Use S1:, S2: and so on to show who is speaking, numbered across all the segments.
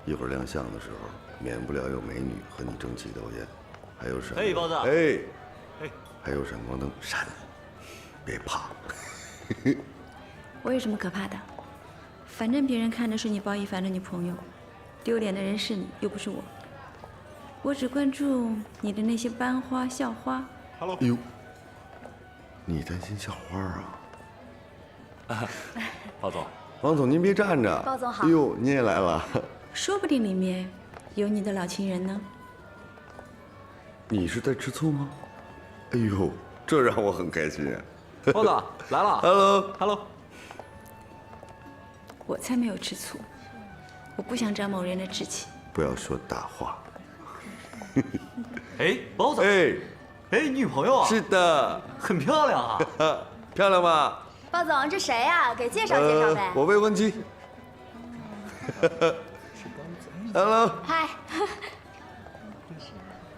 S1: 一会儿亮相的时候，免不了有美女和你争奇斗艳，还有闪光。
S2: 哎，包子。
S1: 还有闪光灯闪，别怕。
S3: 我有什么可怕的？反正别人看的是你包一凡的女朋友，丢脸的人是你，又不是我。我只关注你的那些班花校花。
S1: 哎呦，你担心校花啊？
S2: 包总，
S1: 王总您别站着。
S4: 包总好。
S1: 哎呦，你也来了。
S3: 说不定里面有你的老情人呢。
S1: 你是在吃醋吗？哎呦，这让我很开心啊！
S2: 包总来了。Hello。
S3: 我才没有吃醋，我不想长某人的志气。
S1: 不要说大话。
S2: 哎，包总。哎，女朋友啊？
S1: 是的，
S2: 很漂亮啊。
S1: 漂亮吗？
S4: 包总，这谁呀？给介绍介绍呗。
S1: 我未婚妻。Hello。
S4: 嗨。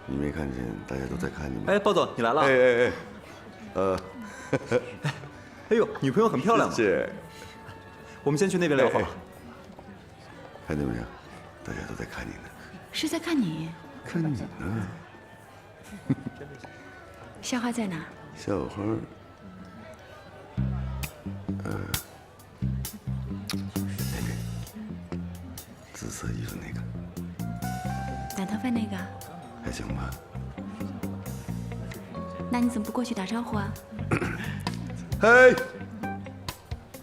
S1: 你没看见大家都在看你吗？
S2: 哎，包总，你来了。哎呦，女朋友很漂亮。
S1: 谢谢。
S2: 我们先去那边聊会儿。
S1: 看见没有？大家都在看你呢。
S3: 是在看你？
S1: 看你呢。
S3: 校花在哪？
S1: 校花，那边，紫色衣服那个。
S3: 短头发那个。
S1: 还行吧。
S3: 那你怎么不过去打招呼啊？
S1: 嘿。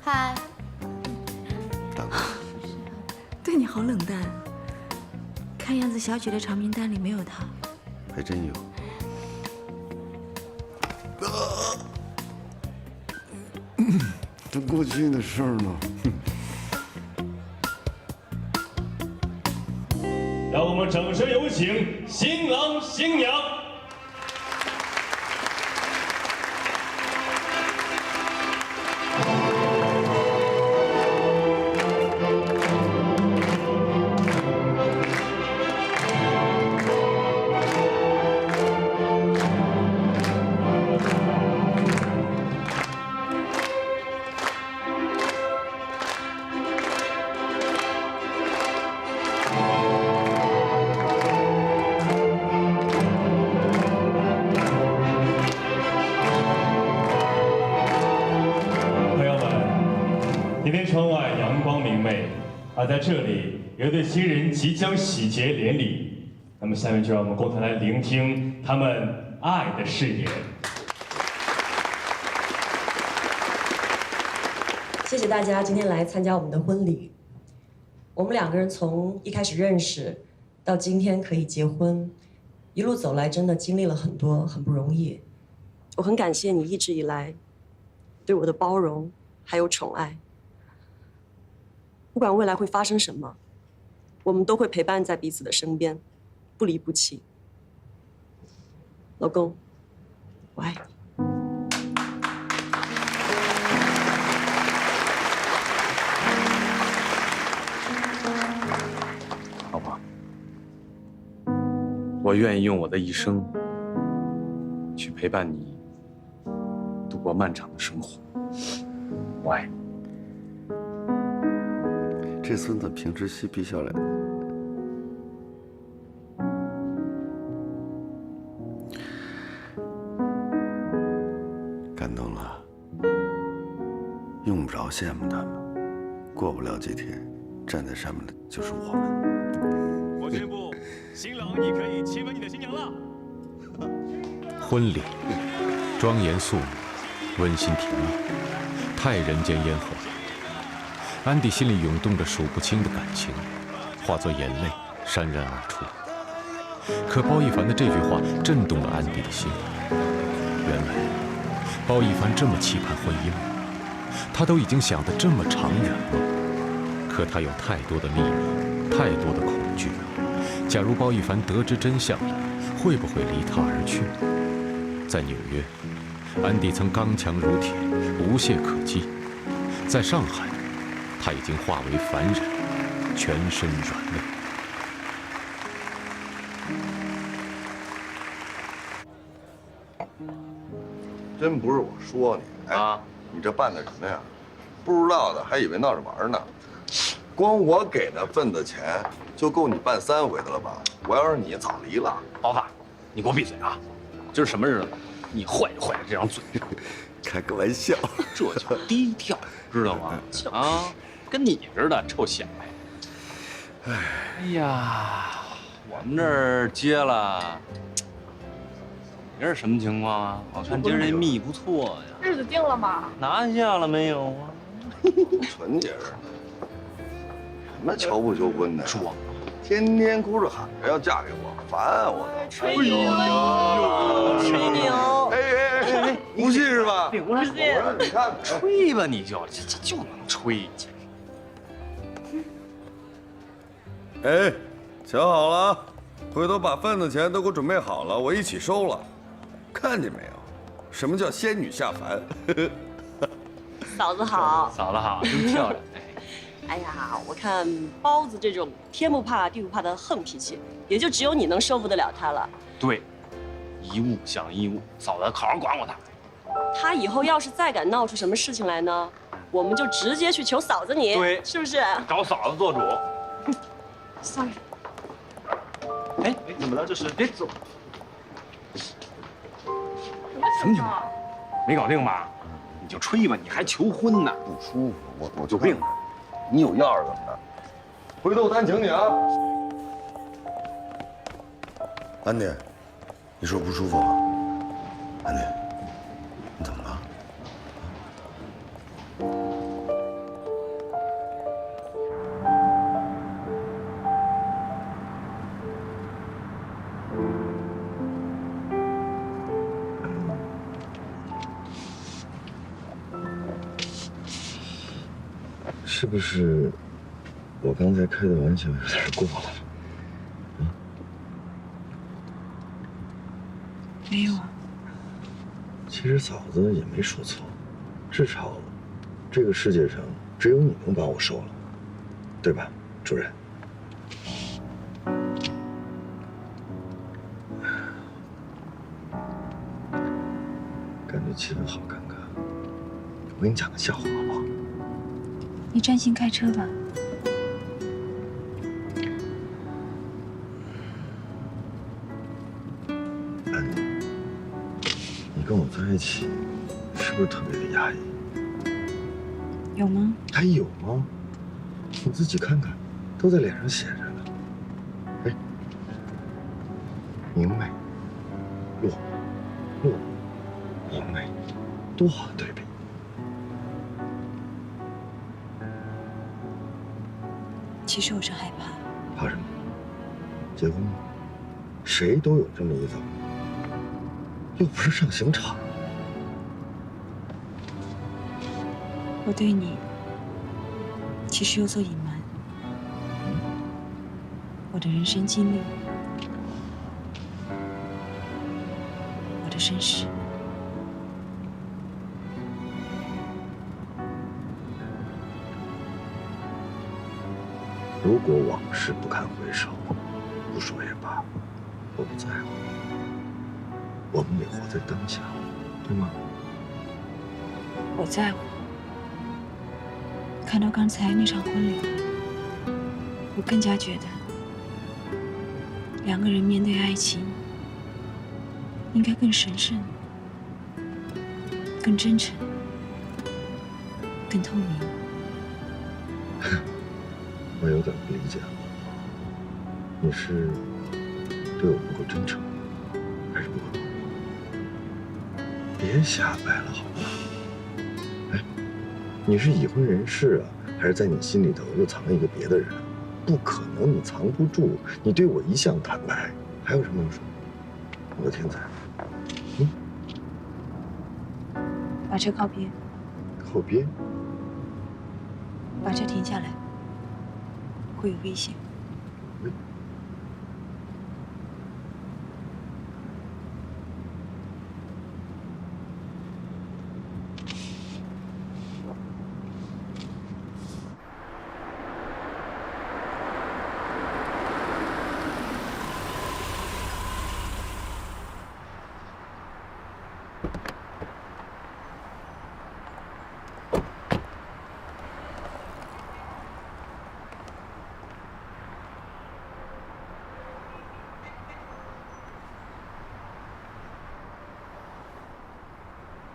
S4: 嗨。
S3: 对你好冷淡，看样子小曲的长名单里没有他。
S1: 还真有。都过去的事儿了。
S5: 让我们掌声有请新郎新娘。而在这里，有对新人即将喜结连理，那么下面就让我们共同来聆听他们爱的誓言。
S6: 谢谢大家今天来参加我们的婚礼。我们两个人从一开始认识，到今天可以结婚，一路走来真的经历了很多，很不容易。我很感谢你一直以来对我的包容还有宠爱。不管未来会发生什么，我们都会陪伴在彼此的身边，不离不弃。老公，我爱你。
S7: 老婆，我愿意用我的一生去陪伴你度过漫长的生活。我爱你。
S1: 这孙子平时嬉皮笑脸的，感动了。用不着羡慕他们，过不了几天，站在上面的就是我们。
S5: 我宣布，新郎你可以亲吻你的新娘了。
S8: 婚礼，庄严肃穆，温馨甜蜜，太人间烟火。安迪心里涌动着数不清的感情，化作眼泪潸然而出。可包奕凡的这句话震动了安迪的心。原来，包奕凡这么期盼婚姻，他都已经想得这么长远了。可他有太多的秘密，太多的恐惧。假如包奕凡得知真相，会不会离他而去？在纽约，安迪曾刚强如铁，无懈可击；在上海，他已经化为凡人，全身软肋。
S1: 真不是我说你，哎，你这办的什么呀？不知道的还以为闹着玩呢。光我给的份子钱就够你办3回的了吧？我要是你，早离了。
S7: 包子，你给我闭嘴啊！今儿什么日子？你坏就坏了这张嘴。
S1: 开个玩笑，
S7: 这叫低调，知道吗？啊，跟你似的，臭显摆。哎呀，我们这儿接了，你这是什么情况啊？我看今儿这蜜不错呀。
S9: 日子定了吗？
S7: 拿下了没有啊？
S1: 纯洁着呢。什么求不求婚的？
S7: 说，
S1: 天天哭着喊着要嫁给我，烦啊我都。
S6: 吹牛，吹牛！
S1: 哎，不信是吧？
S7: 别胡说！
S1: 你看，
S7: 吹吧你就，这就能吹。
S1: 哎，瞧好了，回头把份子钱都给我准备好了，我一起收了。看见没有？什么叫仙女下凡？
S6: 嫂子好，
S7: 嫂子好，真漂亮。
S6: 哎呀，我看包子这种天不怕地不怕的横脾气，也就只有你能收服得了他了。
S7: 对，一物降一物，嫂子好好管管他。
S6: 他以后要是再敢闹出什么事情来呢，我们就直接去求嫂子你，
S7: 对，
S6: 是不是？
S7: 找嫂子做主。
S9: Sorry。
S2: 哎，怎么了？这是？别走。
S7: 什么情况？没搞定吧？你就吹吧，你还求婚呢？
S1: 不舒服，我
S7: 有病。
S1: 你有药怎么的？回头单请你啊。安迪，你说不舒服啊？安迪，你怎么了？
S10: 是不是我刚才开的玩笑有点过了？
S9: 没有啊。
S10: 其实嫂子也没说错，至少这个世界上只有你能把我收了，对吧，主任？感觉气氛好尴尬。我给你讲个笑话好不好？
S9: 你专心开车吧。
S10: 安妮，你跟我在一起，是不是特别的压抑？
S9: 有吗？
S10: 还有吗？你自己看看，都在脸上写着呢。哎，明媚、落寞、明媚，多好的对比！
S9: 其实我是害怕。
S10: 怕什么？结婚吗？谁都有这么一遭，又不是上刑场。
S9: 我对你其实有所隐瞒，我的人生经历，我的身世。
S10: 如果往事不堪回首，不说也罢，我不在乎。我们得活在当下，对吗？
S9: 我在乎。看到刚才那场婚礼，我更加觉得，两个人面对爱情，应该更神圣、更真诚、更透明。
S10: 我有点不理解了，你是对我不够真诚，还是不够透明？别瞎掰了，好吗？哎，你是已婚人士啊，还是在你心里头又藏了一个别的人？不可能，你藏不住。你对我一向坦白，还有什么要说？我的天才，
S9: 把车靠边，
S10: 靠边。
S9: 把车停下来，会有危险。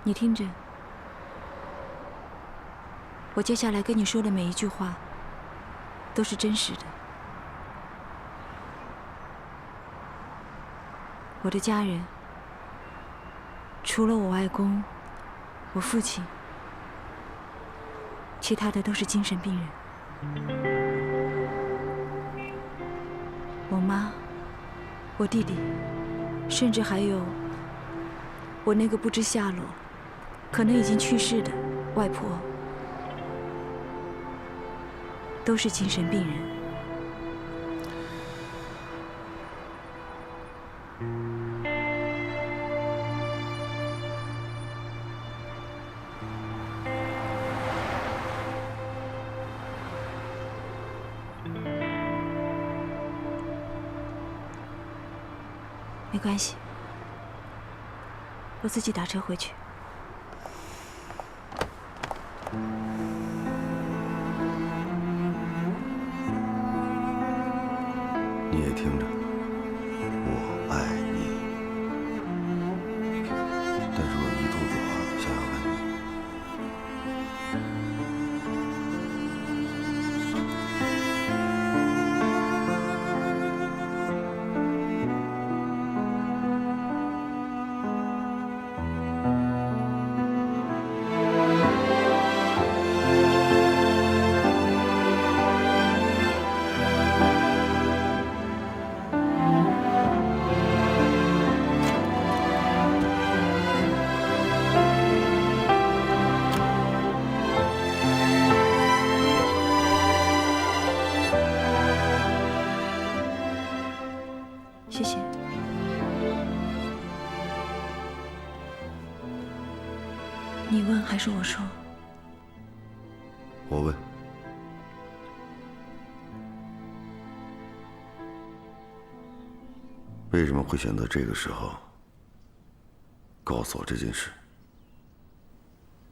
S3: 你听着，我接下来跟你说的每一句话，都是真实的。我的家人，除了我外公、我父亲，其他的都是精神病人。我妈、我弟弟，甚至还有我那个不知下落、可能已经去世的外婆，都是精神病人。没关系，我自己打车回去。
S1: 你也听着，我爱你。但是我有一肚子话想要问你。谢谢。你问还是我说？我问。为什么会选择这个时候告诉我这件事？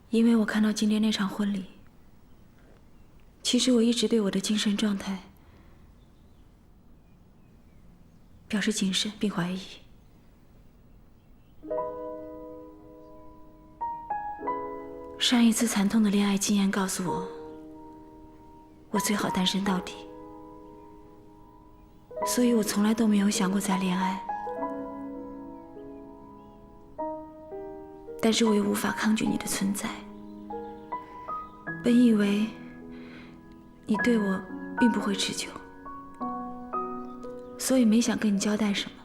S3: 因为我看到今天那场婚礼，其实我一直对我的精神状态表示谨慎并怀疑。上一次惨痛的恋爱经验告诉我，我最好单身到底，所以我从来都没有想过再恋爱。但是我又无法抗拒你的存在。本以为你对我并不会持久，所以没想跟你交代什么。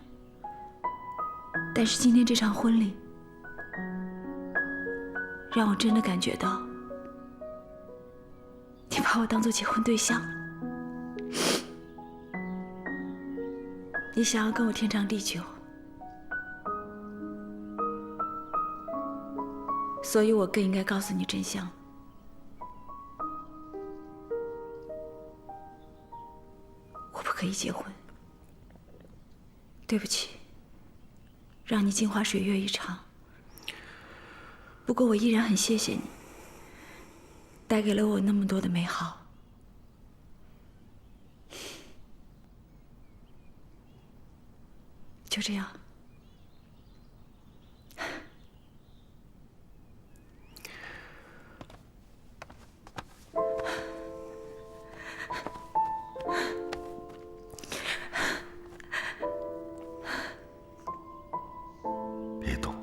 S3: 但是今天这场婚礼，让我真的感觉到，你把我当作结婚对象了。你想要跟我天长地久，所以我更应该告诉你真相。我不可以结婚，对不起，让你镜花水月一场。不过我依然很谢谢你，带给了我那么多的美好。就这样。
S1: 别动，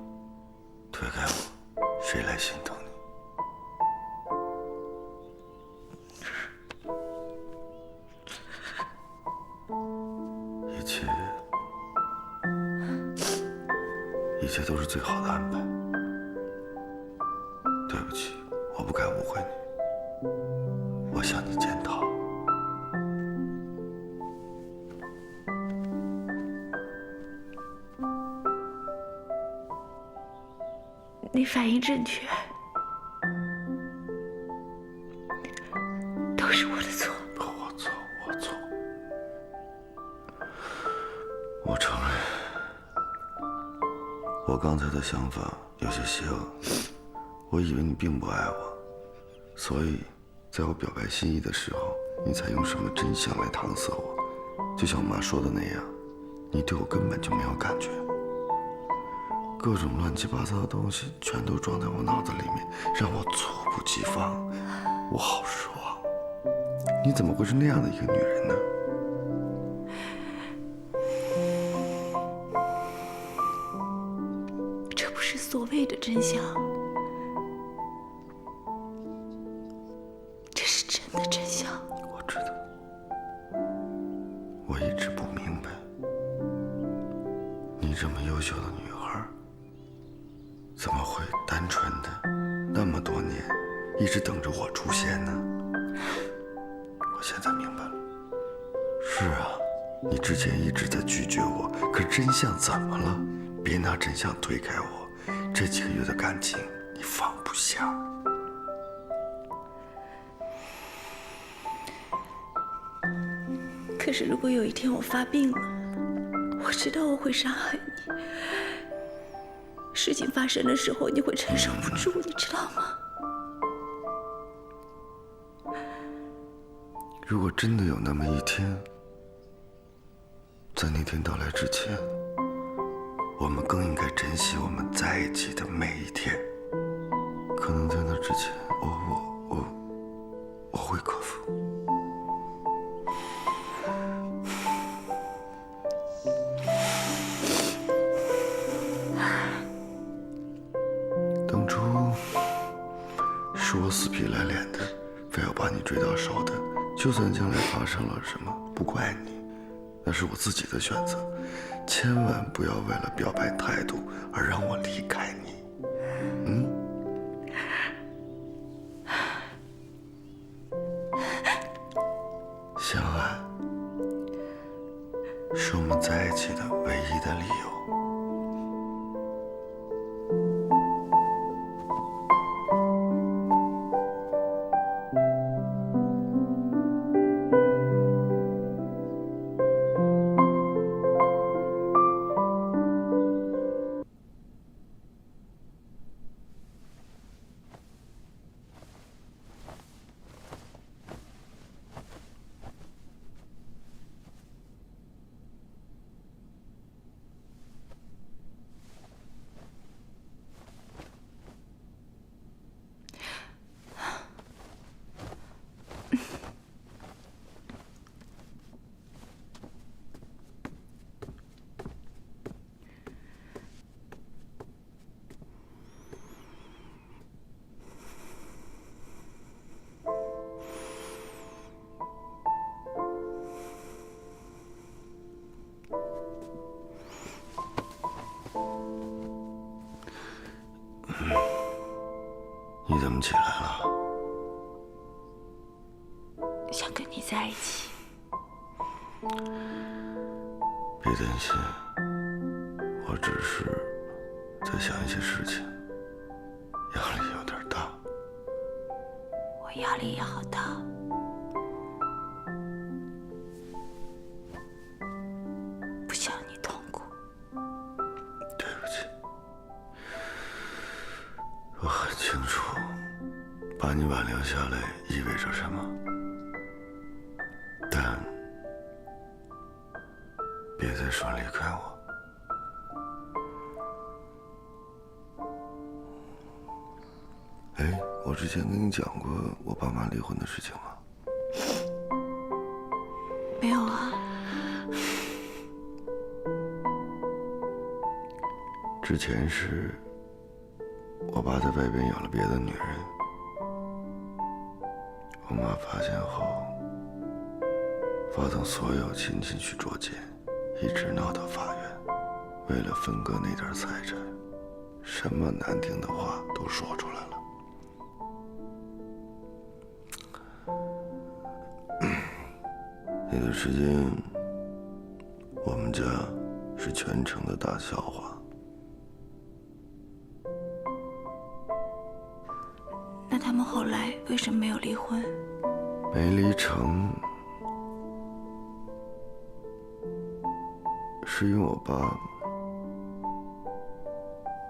S1: 推开我，谁来心疼你？一切都是最好的安排。对不起，我不该误会你，我向你检讨。
S3: 你反应正确，都是我的错。
S1: 我错，我错。我承认，我刚才的想法有些邪恶。我以为你并不爱我，所以在我表白心意的时候，你才用什么真相来搪塞我。就像我妈说的那样，你对我根本就没有感觉。各种乱七八糟的东西全都装在我脑子里面，让我猝不及防。我好失望。你怎么会是那样的一个女人呢？
S3: 这不是所谓的真相，这是真的真相。
S1: 我知道，我一直不明白，你这么优秀的女孩，怎么会单纯的那么多年一直等着我出现呢？我现在明白了。是啊，你之前一直在拒绝我，可真相怎么了？别拿真相推开我，这几个月的感情你放不下。
S3: 可是如果有一天我发病了，我知道我会伤害你，事情发生的时候你会承受不住，你知道吗？
S1: 如果真的有那么一天，在那天到来之前，我们更应该珍惜我们在一起的每一天。可能在那之前，我会克服。当初是我死皮赖脸的，非要把你追到手的。就算将来发生了什么，不怪你，那是我自己的选择。千万不要为了表白态度而让我离开你。相爱是我们在一起的唯一的理由。你怎么起来了？
S3: 想跟你在一起。
S1: 别担心，我只是在想一些事情，压力有点大。
S3: 我压力也好大。不想让你痛苦。
S1: 对不起，我很清楚，把你挽留下来意味着什么，但别再说离开我。哎，我之前跟你讲过我爸妈离婚的事情吗？
S3: 没有啊。
S1: 之前是我爸在外边有了别的女人，我妈发现后，发动所有亲戚去捉奸，一直闹到法院。为了分割那点财产，什么难听的话都说出来了。那段时间，我们家是全城的大笑话。
S3: 那他们后来为什么没有离婚？
S1: 没离成，是因为我爸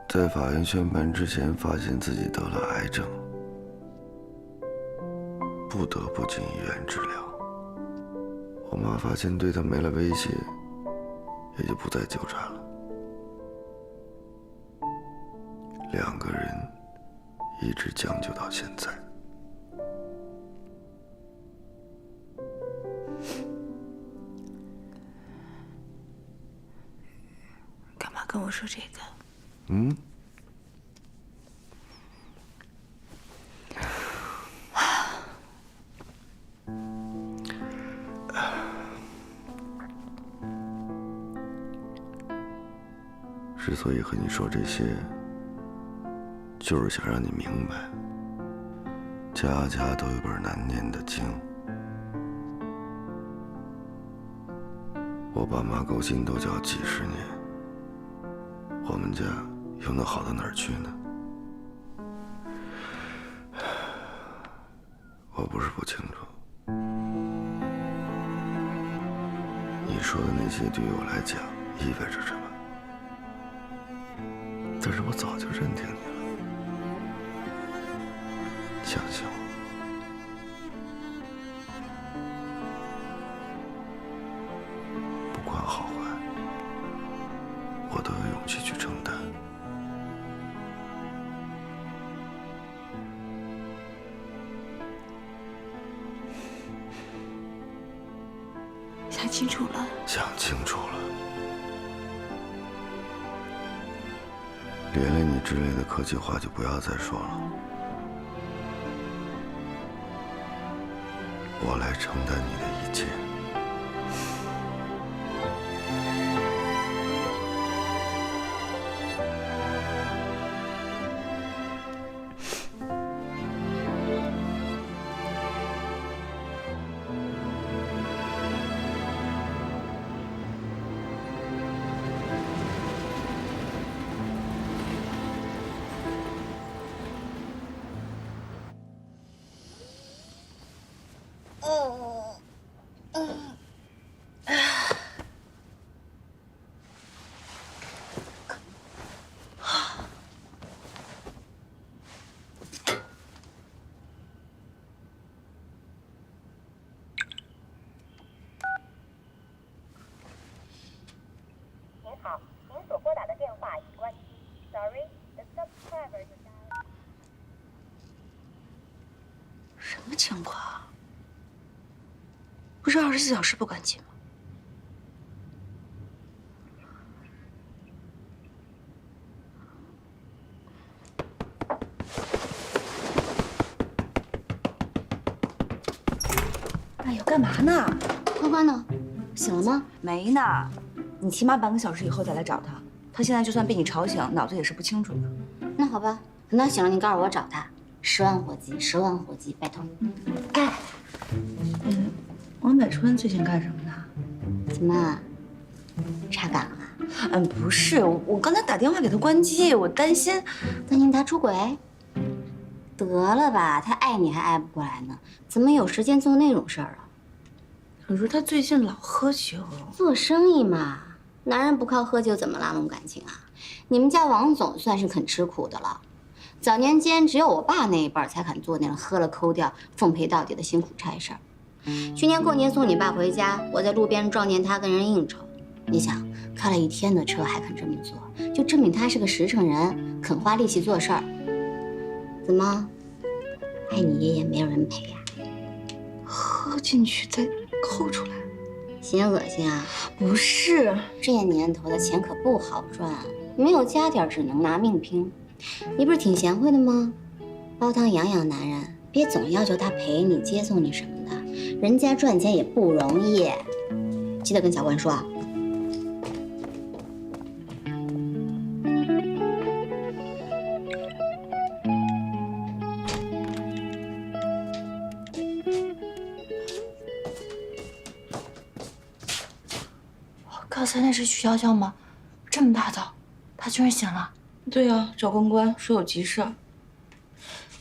S1: 在法院宣判之前发现自己得了癌症，不得不进医院治疗。我妈发现对他没了威胁，也就不再纠缠了。2个人一直将就到现在。
S3: 干嘛跟我说这个？
S1: 嗯？之所以和你说这些，就是想让你明白，家家都有本难念的经。我爸妈勾心斗角几10年，我们家又能好到哪儿去呢？我不是不清楚，你说的那些对于我来讲意味着什么。但是我早就认定你了，相信我。不管好坏，我都有勇气去承担。
S3: 想清楚了。
S1: 想清楚了。连累你之类的客气话就不要再说了，我来承担你的一切。
S11: 好，您所拨打的电话已关机。Sorry, the subscriber you dialed.
S9: 什么情况？不是24小时不关机吗？哎呦，干嘛呢？
S4: 欢欢呢？醒了吗？
S9: 没呢。你起码半个小时以后再来找他。他现在就算被你吵醒，脑子也是不清楚的。
S4: 那好吧，等他醒了，你告诉我找他。10万火急，10万火急，拜托。
S9: 哎，王百川最近干什么呢？
S4: 怎么，查岗了？
S9: 不是，我刚才打电话给他关机，我担心
S4: 他出轨。得了吧，他爱你还爱不过来呢，怎么有时间做那种事儿啊？
S9: 可是他最近老喝酒。
S4: 做生意嘛，男人不靠喝酒怎么拉拢感情啊？你们家王总算是肯吃苦的了。早年间只有我爸那一辈才肯做那种喝了抠掉、奉陪到底的辛苦差事儿。去年过年送你爸回家，我在路边撞见他跟人应酬。你想，开了1天的车还肯这么做，就证明他是个实诚人，肯花力气做事儿。怎么，爱你爷爷没有人陪呀？
S9: 喝进去再抠出来，
S4: 嫌恶心啊？
S9: 不是，
S4: 这年头的钱可不好赚，没有家底儿只能拿命拼。你不是挺贤惠的吗？煲汤养养男人，别总要求他陪你、接送你什么的，人家赚钱也不容易。记得跟小关说啊。
S9: 刚才那是曲筱绡吗？这么大早，她居然醒了。对啊，找关关说有急事。关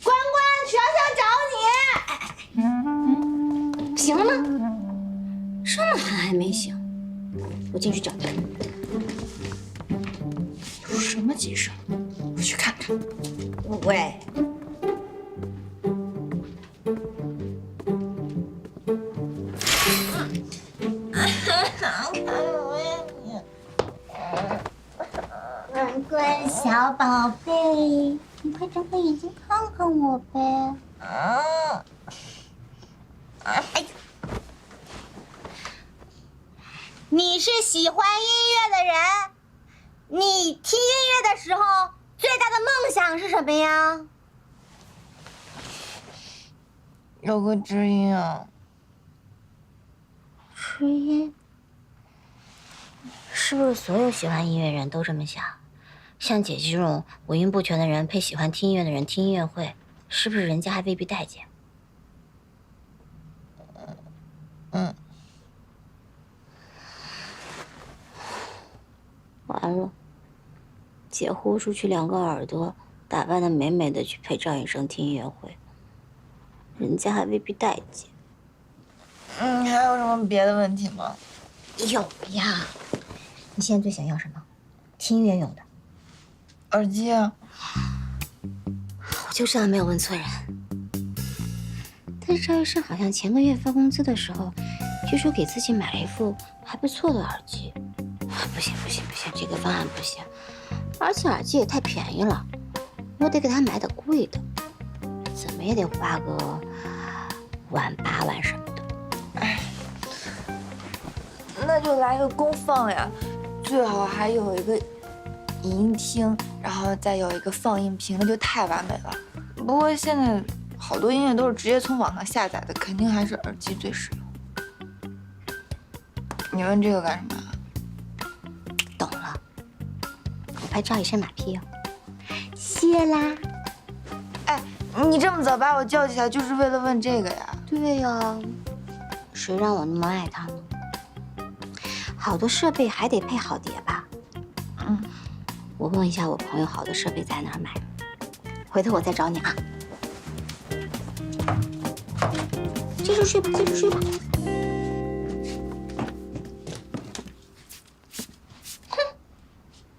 S4: 关，曲筱绡找你。醒了吗？这么晚还没醒，我进去找他。
S9: 有什么急事？我去看看。
S4: 喂。乖小宝贝，你快睁开眼睛看看我呗。你是喜欢音乐的人，你听音乐的时候最大的梦想是什么呀？
S9: 有个知音啊。
S4: 知音？是不是所有喜欢音乐人都这么想？像姐这种五音不全的人配喜欢听音乐的人听音乐会，是不是人家还未必待见？完了，姐豁出去2个耳朵，打扮的美美的去陪赵医生听音乐会，人家还未必待见。
S9: 还有什么别的问题吗？
S4: 有呀，你现在最想要什么？听音乐用的
S9: 耳机啊。
S4: 我就知道没有问错人。但是赵医生好像前个月发工资的时候，据说给自己买了一副还不错的耳机。不行，这个方案不行。而且耳机也太便宜了，我得给他买点贵的，怎么也得花个5万8万什么的。
S9: 那就来个功放呀，最好还有一个影音厅，然后再有一个放映屏，那就太完美了。不过现在好多音乐都是直接从网上下载的，肯定还是耳机最实用。你问这个干什么？
S4: 懂了，我拍赵医生马屁哦。谢啦。
S9: 哎，你这么早把我叫起来，就是为了问这个呀？
S4: 对呀，谁让我那么爱他呢？好的设备还得配好碟吧？我问一下我朋友好的设备在哪儿买，回头我再找你啊。接着睡吧，接着睡吧。哼，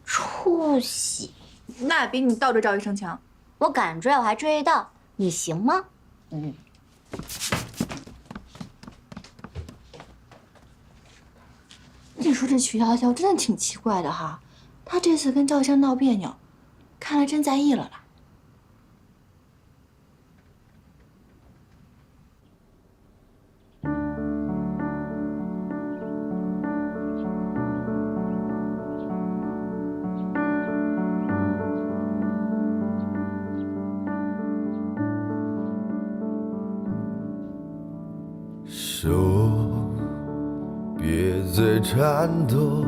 S4: 出息！
S9: 那比你倒追赵医生强。
S4: 我敢追，我还追得到，你行吗？
S9: 你说这曲筱绡真的挺奇怪的哈，她这次跟赵医生闹别扭，看来真在意了啦。
S10: 手别再颤抖，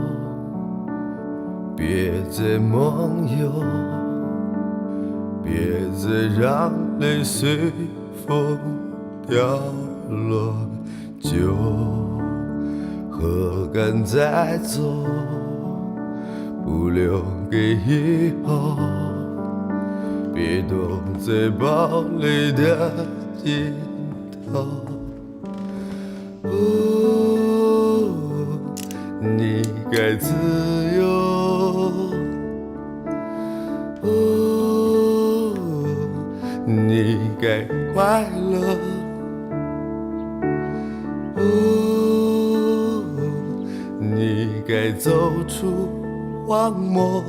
S10: 别再梦游，别再让泪随风掉落，酒喝干再走，不留给以后，别躲在暴力的尽头。你该自由，你该快乐，你该走出荒漠，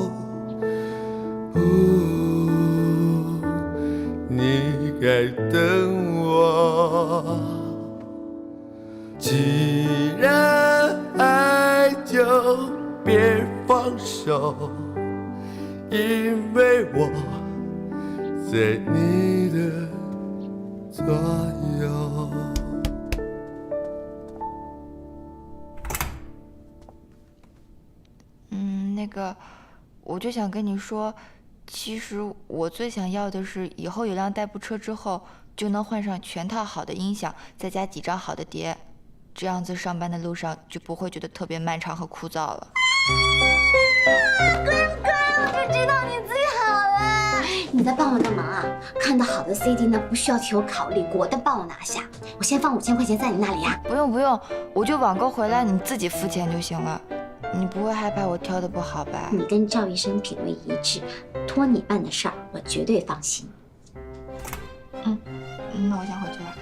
S10: 你该等我。既然爱就别放手，因为我在你的左右。
S9: 那个，我就想跟你说，其实我最想要的是以后有辆代步车之后，就能换上全套好的音响，再加几张好的碟。这样子上班的路上就不会觉得特别漫长和枯燥了。
S4: 乖乖，我就知道你最好了。你在帮我个忙啊！看到好的 CD 呢，不需要替我考虑，果断帮我拿下。我先放5000块钱在你那里呀。
S9: 不用，我就网购回来，你自己付钱就行了。你不会害怕我挑的不好吧？
S4: 你跟赵医生品味一致，托你办的事儿，我绝对放心。
S9: 那我先回去了。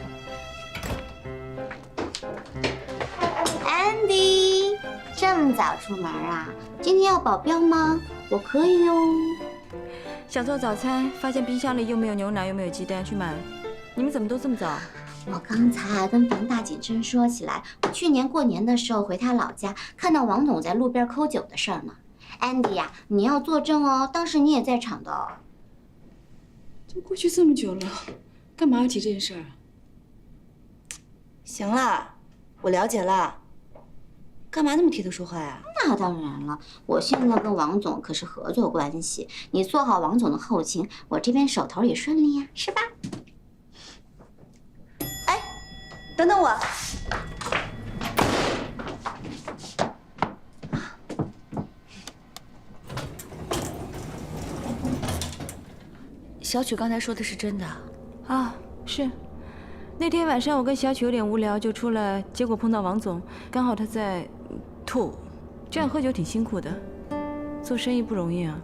S4: Andy，这么么早出门啊？今天要保镖吗？我可以哟。
S3: 想做早餐，发现冰箱里又没有牛奶，又没有鸡蛋，去买。你们怎么都这么早？
S4: 我刚才跟冯大姐正说起来，我去年过年的时候回她老家，看到王总在路边抠酒的事儿呢。Andy 呀，你要作证哦，当时你也在场的哦。
S3: 都过去这么久了，干嘛要提这件事儿啊？
S12: 行了，我了解了。干嘛那么替他说话呀？
S4: 那当然了，我现在跟王总可是合作关系，你做好王总的后勤，我这边手头也顺利呀，是吧？
S12: 哎，等等我。小曲刚才说的是真的
S3: 啊？是。那天晚上我跟小曲有点无聊，就出来，结果碰到王总，刚好他在吐。这样喝酒挺辛苦的，做生意不容易啊。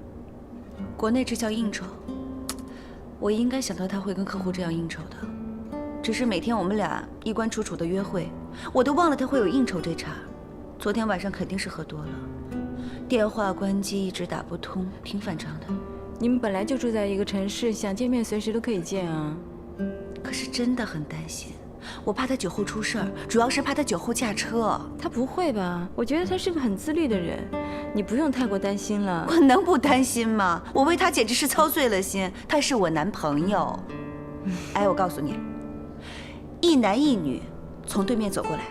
S12: 国内这叫应酬。我应该想到他会跟客户这样应酬的，只是每天我们俩衣冠楚楚的约会，我都忘了他会有应酬这茬。昨天晚上肯定是喝多了，电话关机一直打不通，挺反常的。
S3: 你们本来就住在一个城市，想见面随时都可以见啊。
S12: 可是真的很担心，我怕他酒后出事儿，主要是怕他酒后驾车。
S3: 他不会吧？我觉得他是个很自律的人，你不用太过担心了。
S12: 我能不担心吗？我为他简直是操碎了心，他是我男朋友。哎，我告诉你，一男一女从对面走过来，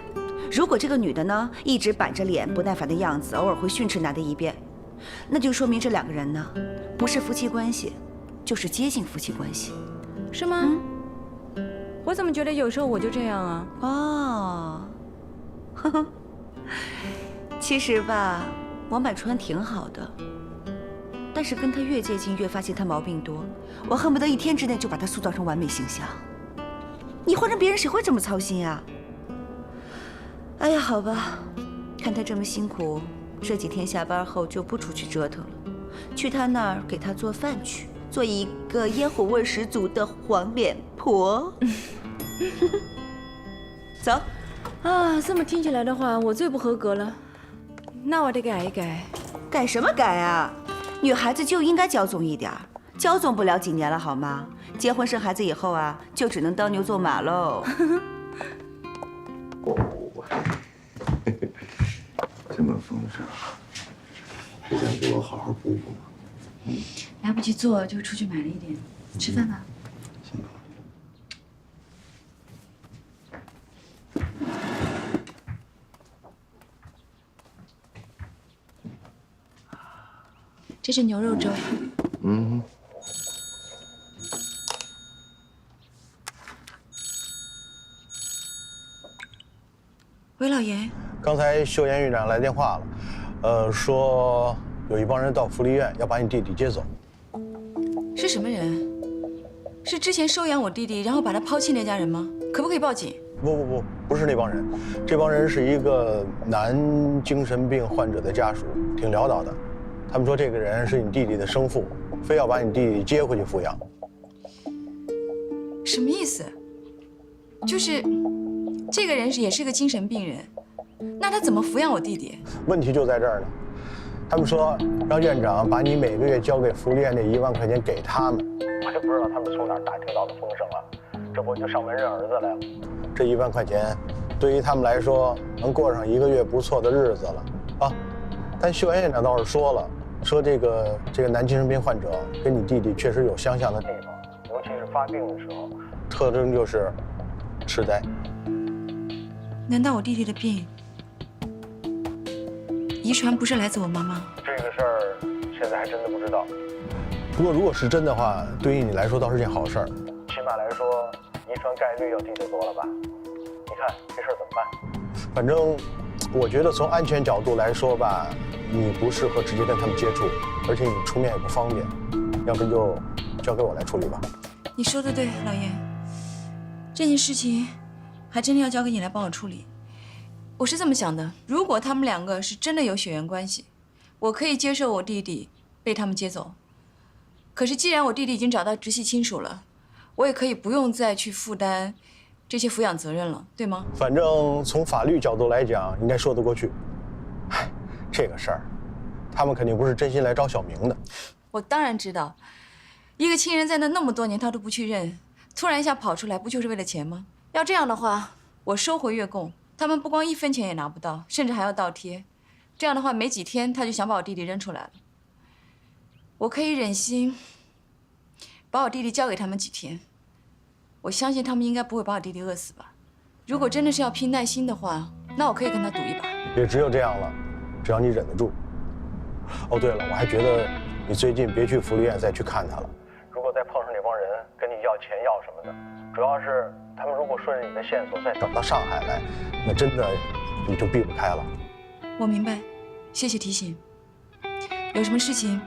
S12: 如果这个女的呢一直板着脸不耐烦的样子，偶尔会训斥男的一遍，那就说明这两个人呢不是夫妻关系，就是接近夫妻关系。
S3: 是吗？我怎么觉得有时候我就这样啊？
S12: 哦，呵呵，其实吧，王柏川挺好的，但是跟他越接近，越发现他毛病多。我恨不得一天之内就把他塑造成完美形象。你换成别人，谁会这么操心啊？哎呀，好吧，看他这么辛苦，这几天下班后就不出去折腾了，去他那儿给他做饭去。做一个烟火味十足的黄脸婆。走。
S3: 啊，这么听起来的话，我最不合格了。那我得改一改。
S12: 改什么改啊？女孩子就应该骄纵一点，骄纵不了几年了好吗？结婚生孩子以后啊，就只能当牛做马喽。
S10: 这么丰盛，不想给我好好补补吗？
S3: 来不及做，就出去买了一点。吃饭吧。
S10: 行吧。
S3: 这是牛肉粥。
S10: 嗯。
S3: 韦老爷，
S13: 刚才秀妍院长来电话了，说有一帮人到福利院要把你弟弟接走。
S3: 是什么人？是之前收养我弟弟，然后把他抛弃那家人吗？可不可以报警？
S13: 不是那帮人，这帮人是一个男精神病患者的家属，挺潦倒的。他们说这个人是你弟弟的生父，非要把你弟弟接回去抚养。
S3: 什么意思？就是这个人也是个精神病人，那他怎么抚养我弟弟？
S13: 问题就在这儿呢。他们说让院长把你每个月交给福利院那1万块钱给他们，我就不知道他们从哪儿打听到的风声了，这不就上门认儿子来了？这1万块钱，对于他们来说能过上1个月不错的日子了啊。但秀妍院长倒是说了，说这个男精神病患者跟你弟弟确实有相像的地方，尤其是发病的时候，特征就是痴呆。
S3: 难道我弟弟的病遗传不是来自我妈妈？
S13: 这个事儿现在还真的不知道。不过如果是真的话，对于你来说倒是件好事儿，起码来说遗传概率要低得多了吧？你看这事儿怎么办？反正我觉得从安全角度来说吧，你不适合直接跟他们接触，而且你出面也不方便，要不就交给我来处理吧。
S3: 你说的对，老爷，这件事情还真的要交给你来帮我处理。我是这么想的，如果他们2个是真的有血缘关系，我可以接受我弟弟被他们接走。可是既然我弟弟已经找到直系亲属了，我也可以不用再去负担这些抚养责任了，对吗？
S13: 反正从法律角度来讲，应该说得过去。唉，这个事儿，他们肯定不是真心来找小明的。
S3: 我当然知道，一个亲人在那么多年他都不去认，突然一下跑出来，不就是为了钱吗？要这样的话，我收回月供，他们不光1分钱也拿不到，甚至还要倒贴。这样的话，没几天他就想把我弟弟扔出来了。我可以忍心把我弟弟交给他们几天，我相信他们应该不会把我弟弟饿死吧。如果真的是要拼耐心的话，那我可以跟他赌一把。
S13: 也只有这样了，只要你忍得住。哦，对了，我还觉得你最近别去福利院再去看他了。如果再碰上那帮人跟你要钱要什么的，主要是他们如果顺着你的线索再找到上海来，那真的你就避不开了。
S3: 我明白，谢谢提醒。有什么事情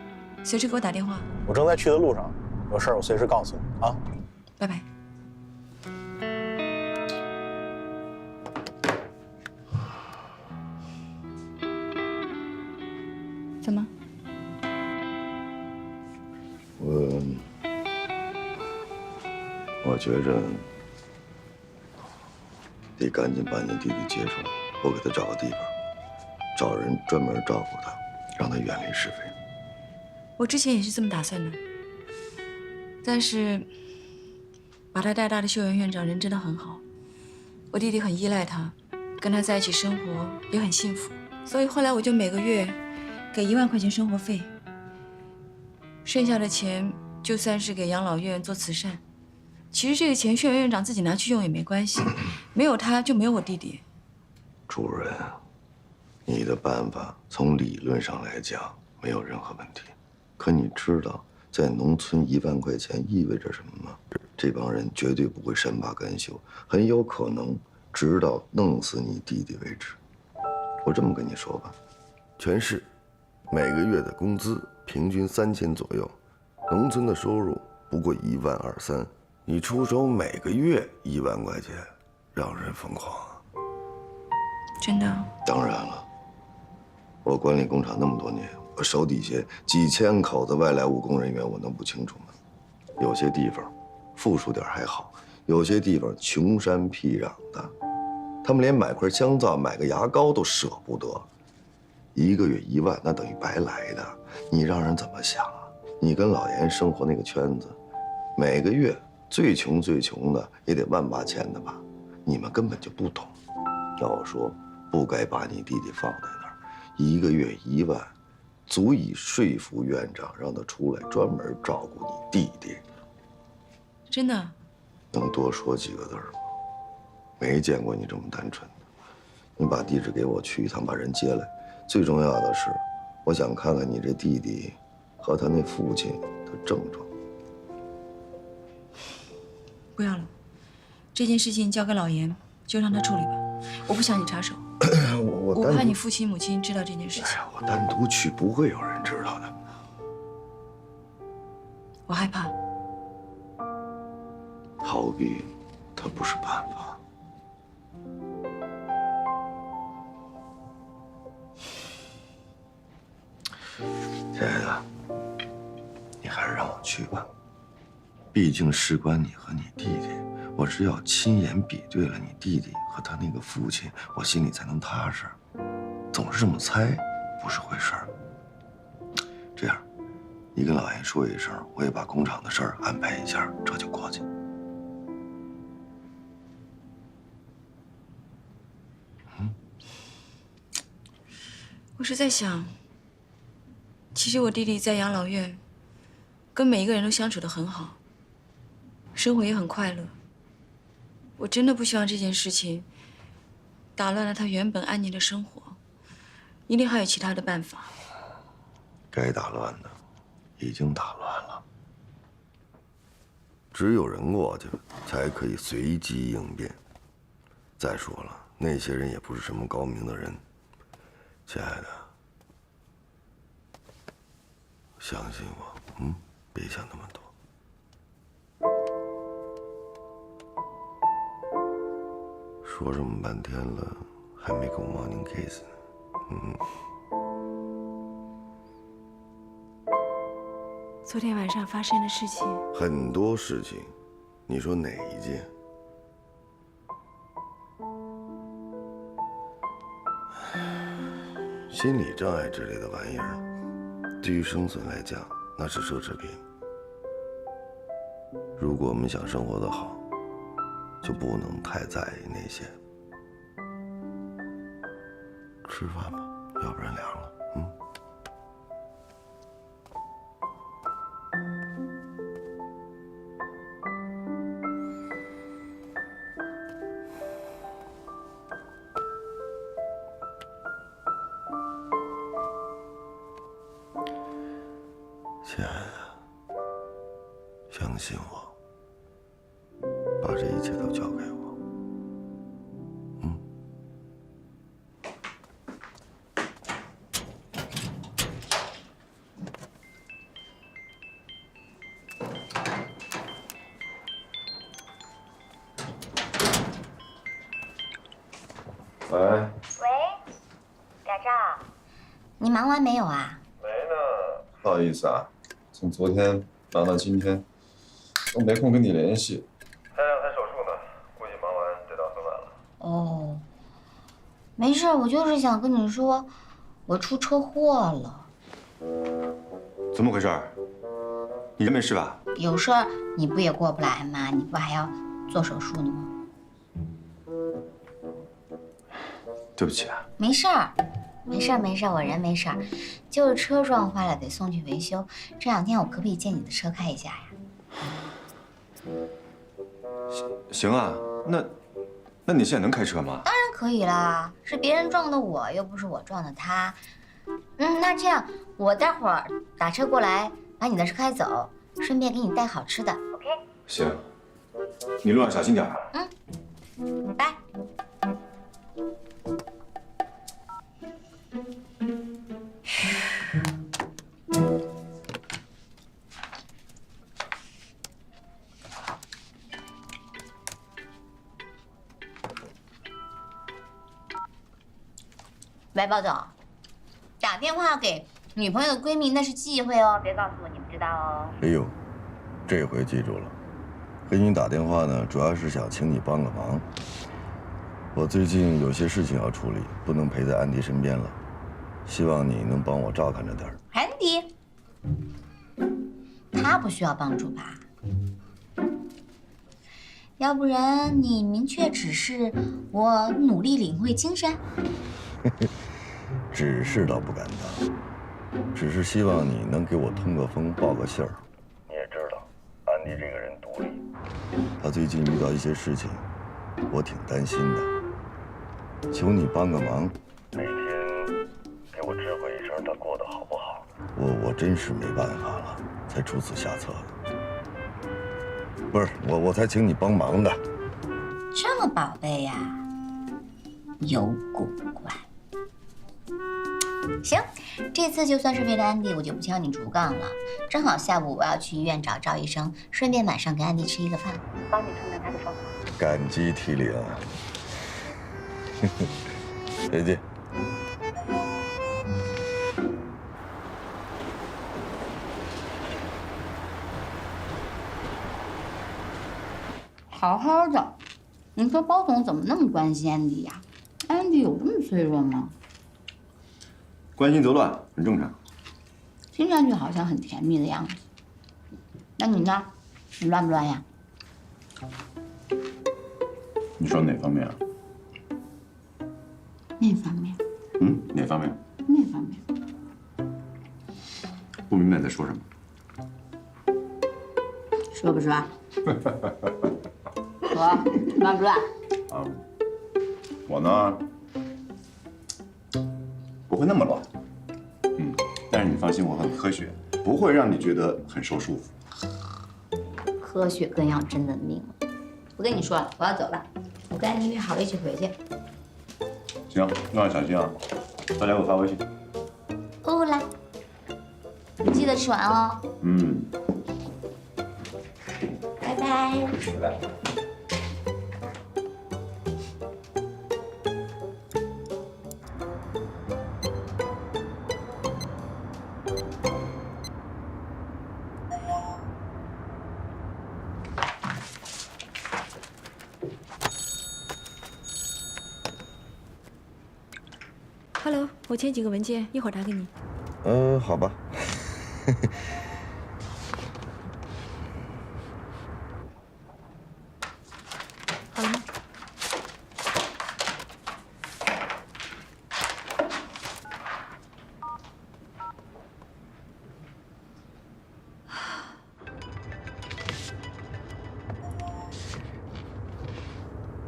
S3: 随时给我打电话。
S13: 我正在去的路上，有事儿我随时告诉你啊。
S3: 拜拜。怎么？
S1: 我觉着得赶紧把你弟弟接出来，我给他找个地方，找人专门照顾他，让他远离是非。
S3: 我之前也是这么打算的，但是把他带大的秀媛院长人真的很好，我弟弟很依赖他，跟他在一起生活也很幸福，所以后来我就每个月给1万块钱生活费，剩下的钱就算是给养老院做慈善。其实这个钱秀媛院长自己拿去用也没关系，没有他就没有我弟弟。
S1: 主任，你的办法从理论上来讲没有任何问题，可你知道在农村1万块钱意味着什么吗？这帮人绝对不会善罢甘休，很有可能直到弄死你弟弟为止。我这么跟你说吧，全市每个月的工资平均3000左右，农村的收入不过1万2、3，你出手每个月1万块钱，让人疯狂啊！
S3: 真的？
S1: 当然了，我管理工厂那么多年，我手底下几千口子外来务工人员，我能不清楚吗？有些地方富庶点还好，有些地方穷山僻壤的，他们连买块香皂、买个牙膏都舍不得。1个月1万，那等于白来的，你让人怎么想啊？你跟老严生活那个圈子，每个月最穷的也得1万8千的吧？你们根本就不懂。要我说，不该把你弟弟放在那儿，1个月1万，足以说服院长让他出来专门照顾你弟弟。
S3: 真的？
S1: 能多说几个字吗？没见过你这么单纯的。你把地址给我，去一趟把人接来。最重要的是，我想看看你这弟弟和他那父亲的症状。
S3: 不要了，这件事情交给老严，就让他处理吧。我不想你插手。我怕你父亲母亲知道这件事情。
S1: 我单独去不会有人知道的。
S3: 我害怕。
S1: 逃避，它不是办法。亲爱的，你还是让我去吧。毕竟事关你和你弟弟，我只要亲眼比对了你弟弟和他那个父亲，我心里才能踏实。总是这么猜，不是回事儿。这样，你跟老严说一声，我也把工厂的事儿安排一下，这就过去。
S3: 我是在想，其实我弟弟在养老院，跟每一个人都相处得很好，生活也很快乐。我真的不希望这件事情打乱了他原本安宁的生活，一定还有其他的办法。
S1: 该打乱的已经打乱了，只有人过去才可以随机应变。再说了，那些人也不是什么高明的人。亲爱的，相信我，别想那么多。说这么半天了，还没够 morning kiss 呢。
S3: 昨天晚上发生的事情，
S1: 很多事情，你说哪一件？心理障碍之类的玩意儿，对于生存来讲，那是奢侈品。如果我们想生活得好，就不能太在意那些。吃饭吧，要不然凉了。亲爱的，相信我，把这一切都交给我。
S10: 喂，
S4: 改照，你忙完没有啊？
S10: 没呢，不好意思啊，从昨天忙到今天，都没空跟你联系。太阳台手术呢，估计忙完得到很晚了。
S4: 哦，没事，我就是想跟你说，我出车祸了。
S10: 怎么回事？你人没事吧？
S4: 有事儿你不也过不来吗？你不还要做手术呢吗？
S10: 对不起啊。
S4: 没事儿，没事儿，没事儿，我人没事儿，就是车撞坏了，得送去维修。这2天我可不可以借你的车开一下呀？
S10: 行啊，那你现在能开车吗？
S4: 当然可以啦，是别人撞的我，又不是我撞的他。那这样，我待会儿打车过来，把你的车开走，顺便给你带好吃的 ，OK？
S10: 行，你路上小心点啊。
S4: 拜。喂，包总，打电话给女朋友的闺蜜那是忌讳哦，别告诉我你不知道哦。
S1: 哎呦，这回记住了。给你打电话呢，主要是想请你帮个忙。我最近有些事情要处理，不能陪在安迪身边了，希望你能帮我照看着点儿。
S4: 安迪，他不需要帮助吧？要不然你明确指示我努力领会精神。
S1: 指示倒不敢当，只是希望你能给我通个风，报个信儿。你也知道，安迪这个人独立，他最近遇到一些事情，我挺担心的。求你帮个忙，每天给我知会一声他过得好不好。我真是没办法了，才出此下策的。不是我才请你帮忙的。
S4: 这么宝贝呀，有古怪。行，这次就算是为了安迪，我就不敲你竹杠了。正好下午我要去医院找赵医生，顺便晚上跟安迪吃一个饭，帮你承担他的伤亡。
S1: 感激涕零。再见。
S4: 好好的，你说包总怎么那么关心安迪呀？安迪有这么脆弱吗？
S10: 关心则乱，很正常。
S4: 听上去好像很甜蜜的样子。那你呢？你乱不乱呀？
S10: 你说哪方面啊？
S4: 那方面。
S10: 哪方面？
S4: 那方面。
S10: 不明白你在说什么。
S4: 说不说？说，乱不乱？
S10: 啊，我呢，不会那么乱。但是你放心，我很科学，不会让你觉得很受束缚。
S4: 科学更要真的命了。不跟你说了，我要走了。我跟安妮约好了一起回去。
S10: 行，路上小心啊！回来给我发微信。
S4: 哦啦，你记得吃完哦。拜拜。
S10: 拜拜。
S3: 我签几个文件，一会儿打给你。
S10: 好吧。
S3: 好了吗？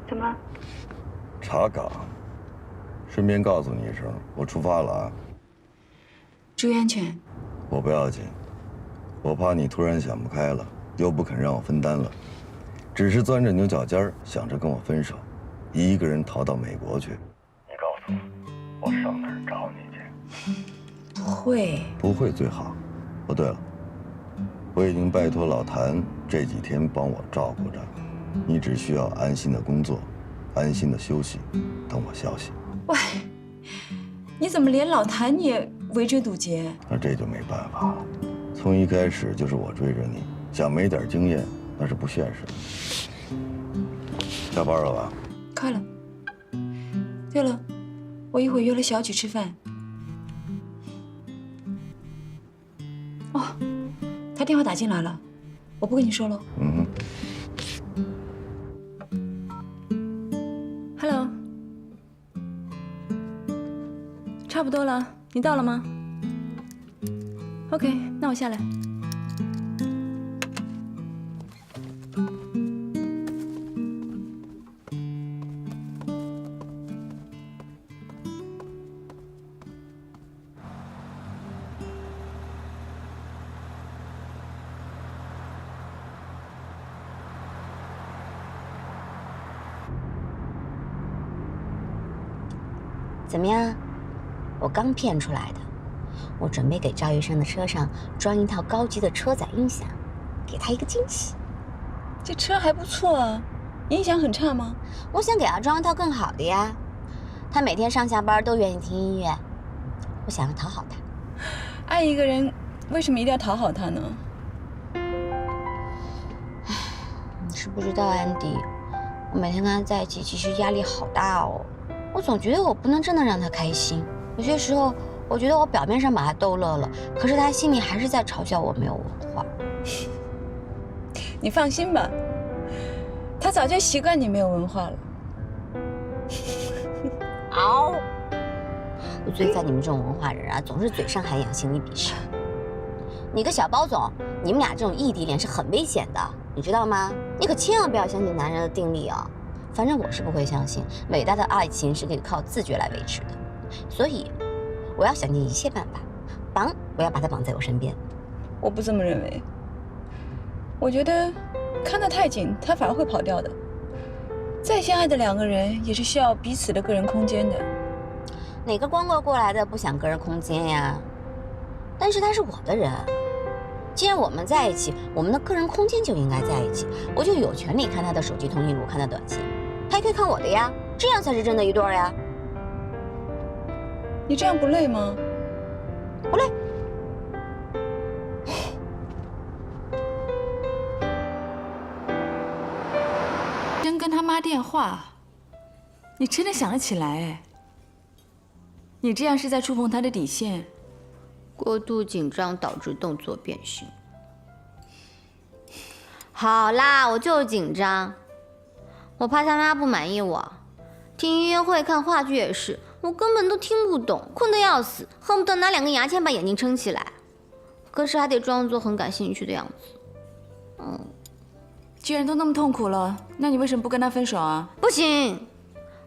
S11: 怎么？
S10: 查岗，顺便告诉你一声，我出发了啊。
S3: 注意安全。
S10: 我不要紧，我怕你突然想不开了，又不肯让我分担了，只是钻着牛角尖儿想着跟我分手，一个人逃到美国去。你告诉我，我上哪儿找你去？
S3: 不会。
S10: 不会最好。哦，对了，我已经拜托老谭这几天帮我照顾着，你只需要安心的工作，安心的休息，等我消息。
S3: 喂，你怎么连老谭你也围追堵截？
S10: 那这就没办法了，从一开始就是我追着你，想没点经验那是不现实的。下班了吧？
S3: 快了。对了，我一会儿约了小曲吃饭。哦，他电话打进来了，我不跟你说了。
S10: 嗯
S3: 哼。Hello。差不多了，你到了吗 ？OK， 那我下来。
S4: 怎么样？我刚骗出来的，我准备给赵医生的车上装一套高级的车载音响，给他一个惊喜。
S3: 这车还不错啊，音响很差吗？
S4: 我想给他装一套更好的呀。他每天上下班都愿意听音乐，我想要讨好他。
S3: 爱一个人，为什么一定要讨好他呢？
S4: 你是不知道，安迪，我每天跟他在一起，其实压力好大哦。我总觉得我不能真的让他开心。有些时候，我觉得我表面上把他逗乐了，可是他心里还是在嘲笑我没有文化。
S3: 你放心吧，他早就习惯你没有文化了。
S4: 嗷！我最烦你们这种文化人啊，总是嘴上涵养，心里鄙视。你个小包总，你们俩这种异地恋是很危险的，你知道吗？你可千万不要相信男人的定力啊！反正我是不会相信，伟大的爱情是可以靠自觉来维持的。所以，我要想尽一切办法，我要把他绑在我身边。
S3: 我不这么认为。我觉得看得太紧，他反而会跑掉的。再相爱的两个人，也是需要彼此的个人空间的。
S4: 哪个光棍过来的不想个人空间呀？但是他是我的人，既然我们在一起，我们的个人空间就应该在一起，我就有权利看他的手机通讯录，看他短信，他也可以看我的呀，这样才是真的一对呀。
S3: 你这样不累吗？
S4: 不累。
S3: 真跟他妈电话，你真的想得起来哎？你这样是在触碰他的底线。
S4: 过度紧张导致动作变形。好啦，我就是紧张，我怕他妈不满意我。听音乐会、看话剧也是。我根本都听不懂，困得要死，恨不得拿2根牙签把眼睛撑起来，可是还得装作很感兴趣的样子。
S3: 既然都那么痛苦了，那你为什么不跟他分手啊？
S4: 不行，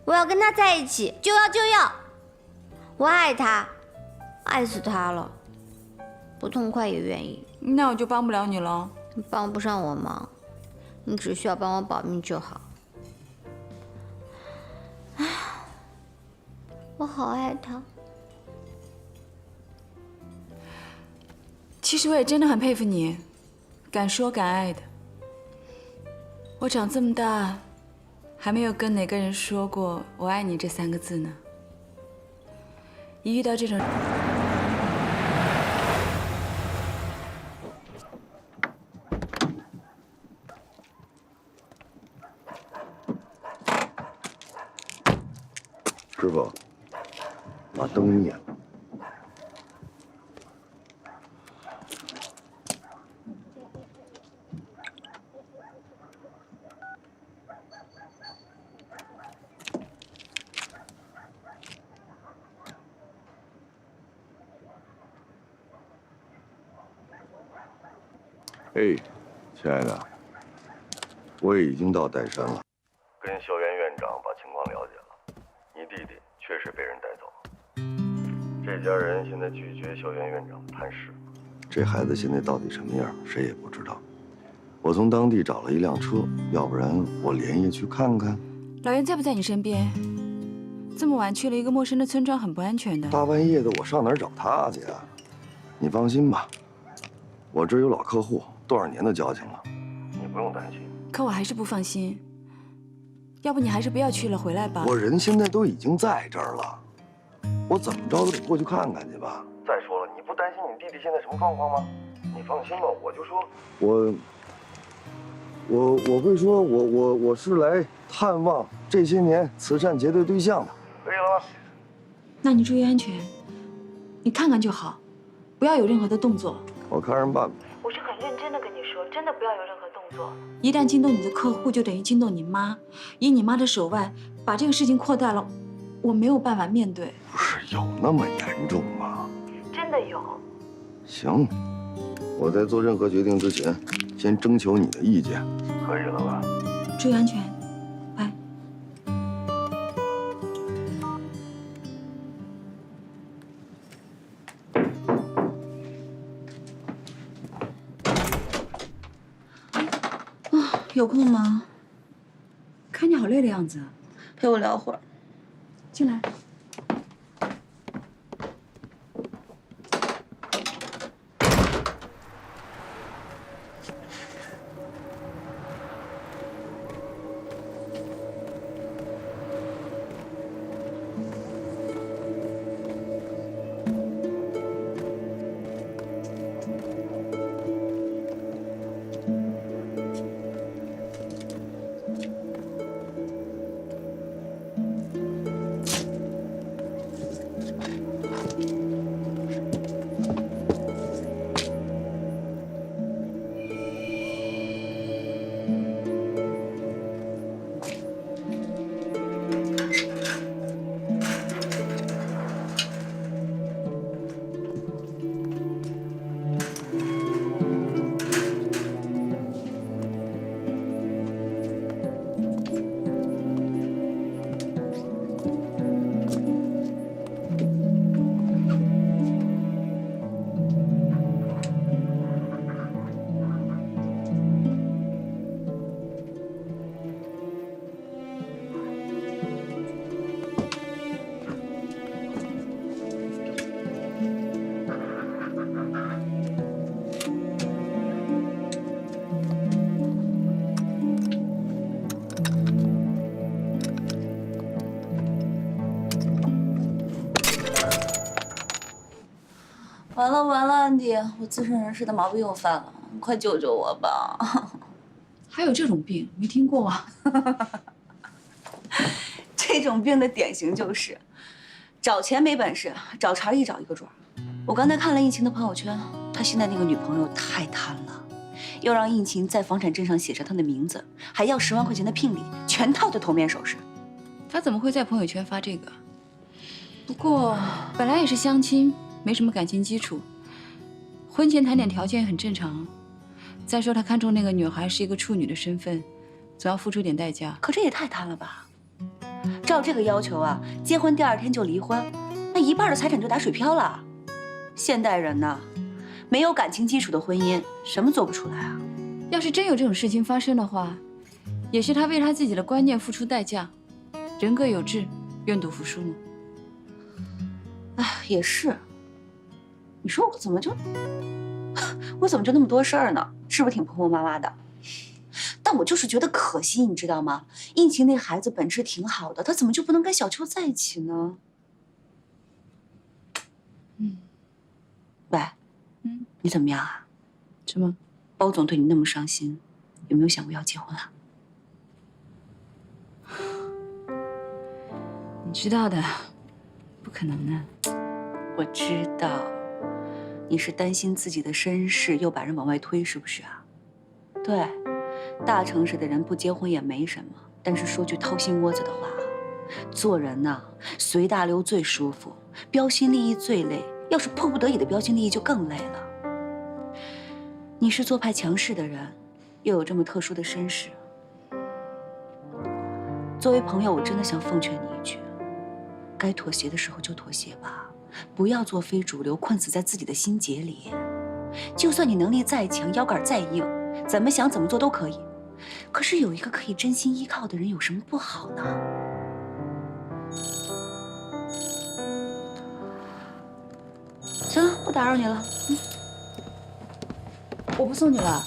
S4: 我要跟他在一起，就要！我爱他，爱死他了，不痛快也愿意。
S3: 那我就帮不了你了。
S4: 你帮不上我忙，你只需要帮我保密就好。我好爱他。
S3: 其实我也真的很佩服你，敢说敢爱的。我长这么大，还没有跟哪个人说过“我爱你”这3个字呢。一遇到这种……
S10: 师傅，把灯灭了。哎，亲爱的，我已经到岱山了，跟校园院长把情况了解了。你弟弟确实被人带走了，这家人现在拒绝校园院长的探视。这孩子现在到底什么样，谁也不知道。我从当地找了一辆车，要不然我连夜去看看。
S3: 老袁在不在你身边？这么晚去了一个陌生的村庄，很不安全的。
S10: 大半夜的，我上哪儿找他去啊？你放心吧，我这儿有老客户。多少年的交情了，你不用担心。
S3: 可我还是不放心，要不你还是不要去了，回来吧。
S10: 我人现在都已经在这儿了，我怎么着都得过去看看去吧。再说了，你不担心你弟弟现在什么状况吗？你放心吧，我就说，我会说，我是来探望这些年慈善结对对象的，可以了吧？
S3: 那你注意安全，你看看就好，不要有任何的动作。
S10: 我看着办吧。
S3: 我是很认真的跟你说，真的不要有任何动作。一旦惊动你的客户，就等于惊动你妈。以你妈的手腕，把这个事情扩大了，我没有办法面对。
S10: 不是有那么严重吗？
S3: 真的有。
S10: 行，我在做任何决定之前，先征求你的意见，可以了吧？
S3: 注意安全，拜。有空吗？看你好累的样子，陪我聊会儿。进来。
S12: 完了完了，安迪，我自身人士的毛病又犯了，你快救救我吧！
S3: 还有这种病，没听过啊？
S12: 这种病的典型就是找钱没本事，找茬一找一个准儿。我刚才看了应勤的朋友圈，他现在那个女朋友太贪了，要让应勤在房产证上写上他的名字，还要10万块钱的聘礼，全套的头面首饰。
S3: 他怎么会在朋友圈发这个？不过本来也是相亲。没什么感情基础，婚前谈点条件很正常。再说他看中那个女孩是一个处女的身份，总要付出点代价。
S12: 可这也太贪了吧！照这个要求啊，结婚第2天就离婚，那1半的财产就打水漂了。现代人呢，没有感情基础的婚姻，什么做不出来啊？
S3: 要是真有这种事情发生的话，也是他为他自己的观念付出代价。人各有志，愿赌服输嘛。
S12: 哎，也是。你说我怎么就那么多事儿呢？是不是挺婆婆妈妈的？但我就是觉得可惜，你知道吗？应勤那孩子本质挺好的，他怎么就不能跟小秋在一起呢？喂，你怎么样啊？
S3: 什么？
S12: 包总对你那么伤心，有没有想过要结婚啊？
S3: 你知道的，不可能的。
S12: 我知道，你是担心自己的身世又把人往外推，是不是啊？对，大城市的人不结婚也没什么，但是说句掏心窝子的话，做人呐，随大流最舒服，标新立异最累。要是迫不得已的标新立异，就更累了。你是做派强势的人，又有这么特殊的身世。作为朋友，我真的想奉劝你一句：该妥协的时候就妥协吧，不要做非主流，困死在自己的心结里。就算你能力再强，腰杆再硬，怎么想怎么做都可以。可是有一个可以真心依靠的人，有什么不好呢？行了，不打扰你了。
S3: 我不送你了。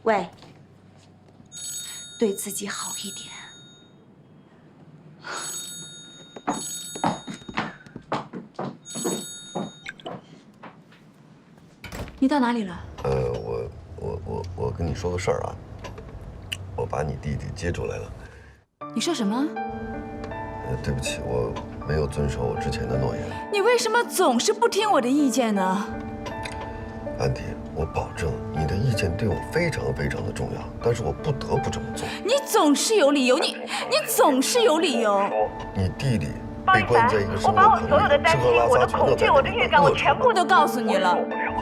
S12: 喂，对自己好一点。
S3: 你到哪里了？
S1: 我跟你说个事儿啊，我把你弟弟接出来了。
S3: 你说什么？
S1: 对不起，我没有遵守我之前的诺言。
S3: 你为什么总是不听我的意见呢？
S1: 安迪，我保证你的意见对我非常非常的重要，但是我不得不这么做。
S3: 你总是有理由，你总是有理由。
S1: 你弟弟被关在一个生活棚里，吃喝拉撒全都在里面，
S3: 我全部都告诉你了，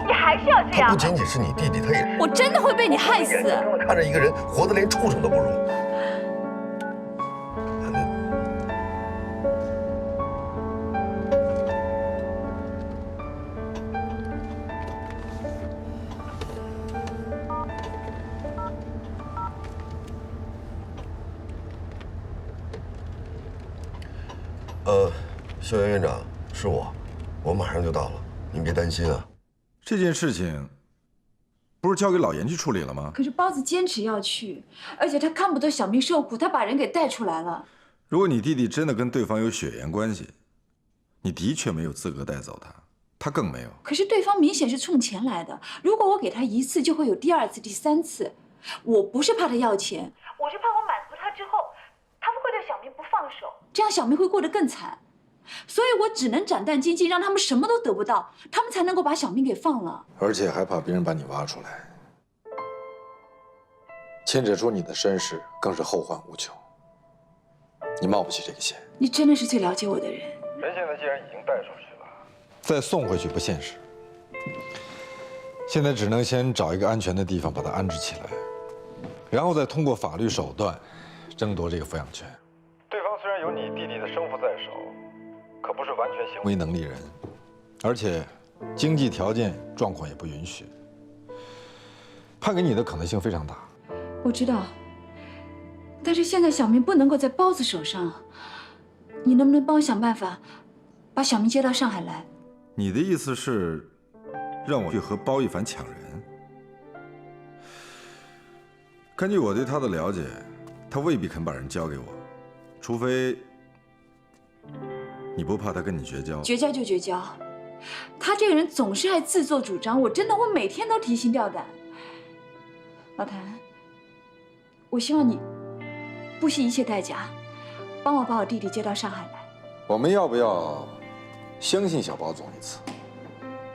S3: 你还是要这样。
S1: 他不仅仅是你弟弟，他也……
S3: 我真的会被你害死。
S1: 看着一个人活得连畜生都不如。校园院长，是我马上就到了，您别担心啊。
S14: 这件事情不是交给老严去处理了吗？
S3: 可是包子坚持要去，而且他看不得小明受苦，他把人给带出来了。
S14: 如果你弟弟真的跟对方有血缘关系，你的确没有资格带走他，他更没有。
S3: 可是对方明显是冲钱来的，如果我给他一次，就会有第二次、第三次。我不是怕他要钱，我是怕我满足他之后，他们会对小明不放手，这样小明会过得更惨。所以我只能斩断经济，让他们什么都得不到，他们才能够把小明给放了。
S14: 而且还怕别人把你挖出来，牵扯出你的身世，更是后患无穷。你冒不起这个险。
S3: 你真的是最了解我的人。
S10: 人现在既然已经带出去了，
S14: 再送回去不现实。现在只能先找一个安全的地方把他安置起来，然后再通过法律手段争夺这个抚养权。
S10: 对方虽然有你弟弟的生父在手，可不是完全行
S14: 为能力人，而且经济条件状况也不允许，判给你的可能性非常大。
S3: 我知道，但是现在小明不能够在包子手上，你能不能帮我想办法，把小明接到上海来？
S14: 你的意思是让我去和包一凡抢人？根据我对他的了解，他未必肯把人交给我，除非你不怕他跟你绝交？
S3: 绝交就绝交，他这个人总是爱自作主张，我每天都提心吊胆。老谭，我希望你不惜一切代价，帮我把我弟弟接到上海来。
S14: 我们要不要相信小包总一次？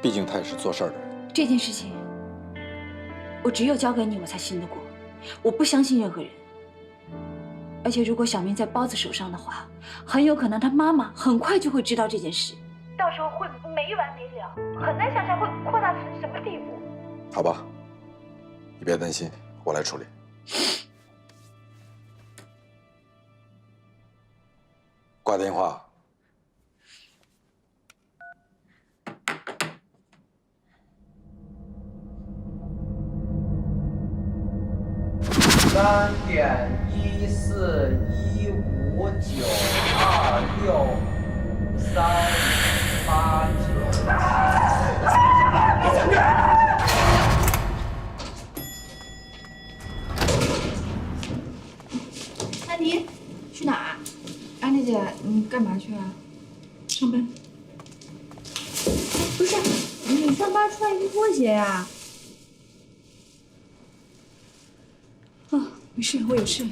S14: 毕竟他也是做事儿的人。
S3: 这件事情，我只有交给你，我才信得过。我不相信任何人。而且，如果小明在包子手上的话，很有可能他妈妈很快就会知道这件事，到时候会没完没了，很难想象会扩大成什么地步。
S14: 好吧，你别担心，我来处理。挂电话。
S3: 安迪，去哪儿？安迪姐，你干嘛去啊？上班。不是，你上班穿一个拖鞋呀？哦，没事，我有事。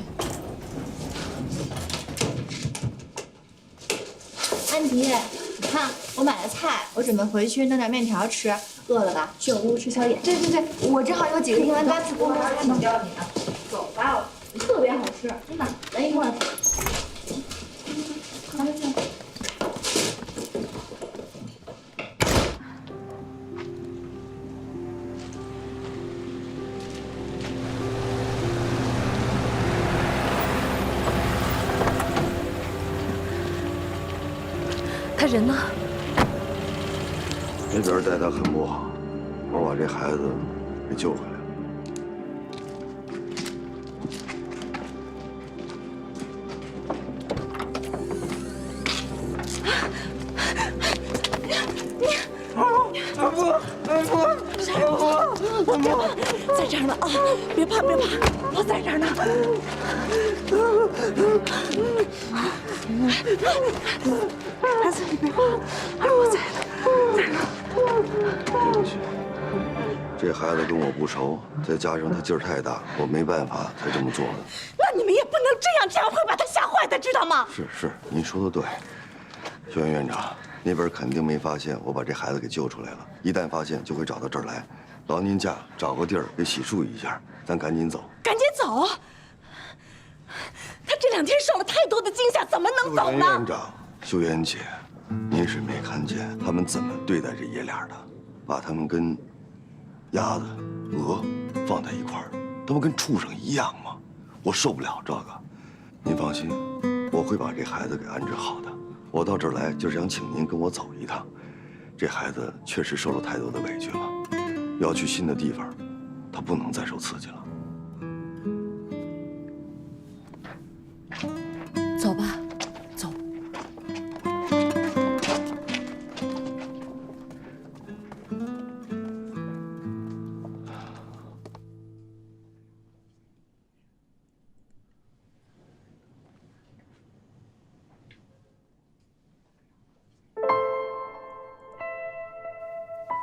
S15: 安迪，你看我买了菜，我准备回去弄点面条吃。饿了吧？去我屋吃宵夜。对对对，我正好有几个英文单词，我马上请教你呢。走吧，特别好吃，真的，咱一块儿吃。拿着酱。
S3: 他人呢？
S1: 那边待他很不好，我把这孩子给救回来了。
S12: 在这儿呢啊！别怕别怕，我在这儿呢。孩子，你别怕，我在呢。
S1: 对不起，这孩子跟我不熟，再加上他劲儿太大，我没办法才这么做的。
S12: 那你们也不能这样，这样会把他吓坏的，知道吗？
S1: 是，您说的对，学院院长那边肯定没发现我把这孩子给救出来了，一旦发现就会找到这儿来。劳您驾，找个地儿给洗漱一下，咱赶紧走。
S12: 赶紧走！他这2天受了太多的惊吓，怎么能走呢？
S1: 院长，秀媛姐，您是没看见他们怎么对待这爷俩的，把他们跟鸭子、鹅放在一块儿，他们跟畜生一样吗？我受不了这个。您放心，我会把这孩子给安置好的。我到这儿来就是想请您跟我走一趟，这孩子确实受了太多的委屈了。要去新的地方，他不能再受刺激了。
S12: 走吧，走。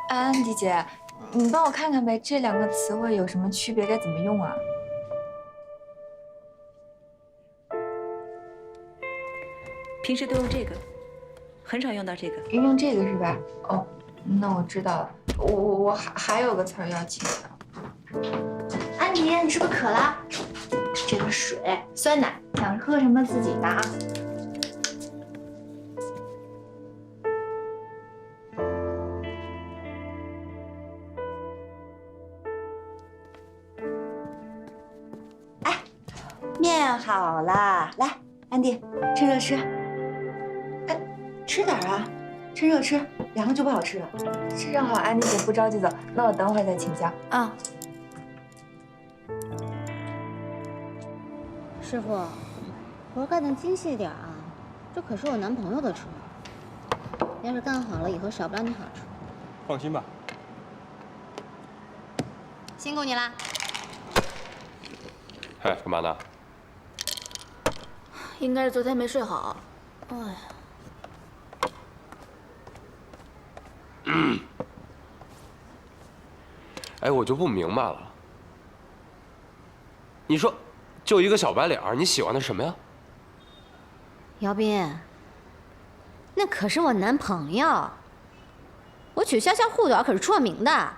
S9: 安迪姐，你帮我看看呗，这2个词汇有什么区别？该怎么用啊？
S12: 平时都用这个，很少用到这个。
S9: 用这个是吧？哦，那我知道了。我还有个词儿要请教。
S15: 安迪，你是不是渴了？这个水、酸奶，想喝什么自己拿。
S12: 面好了，来，安迪，趁热吃。
S15: 哎，吃点啊，
S12: 趁热吃，2个就不好吃了。
S9: 正好安迪姐不着急走，那我等会儿再请教
S4: 啊。师傅，活干得精细点啊，这可是我男朋友的车，要是干好了，以后少不了你好处。
S16: 放心吧。
S4: 辛苦你啦。
S16: 哎，干嘛呢？
S4: 应该是昨天没睡好。哎呀。
S16: 哎，我就不明白了。你说，就一个小白脸儿，你喜欢的什么呀？
S4: 姚斌，那可是我男朋友，我娶潇潇护短可是出了名的。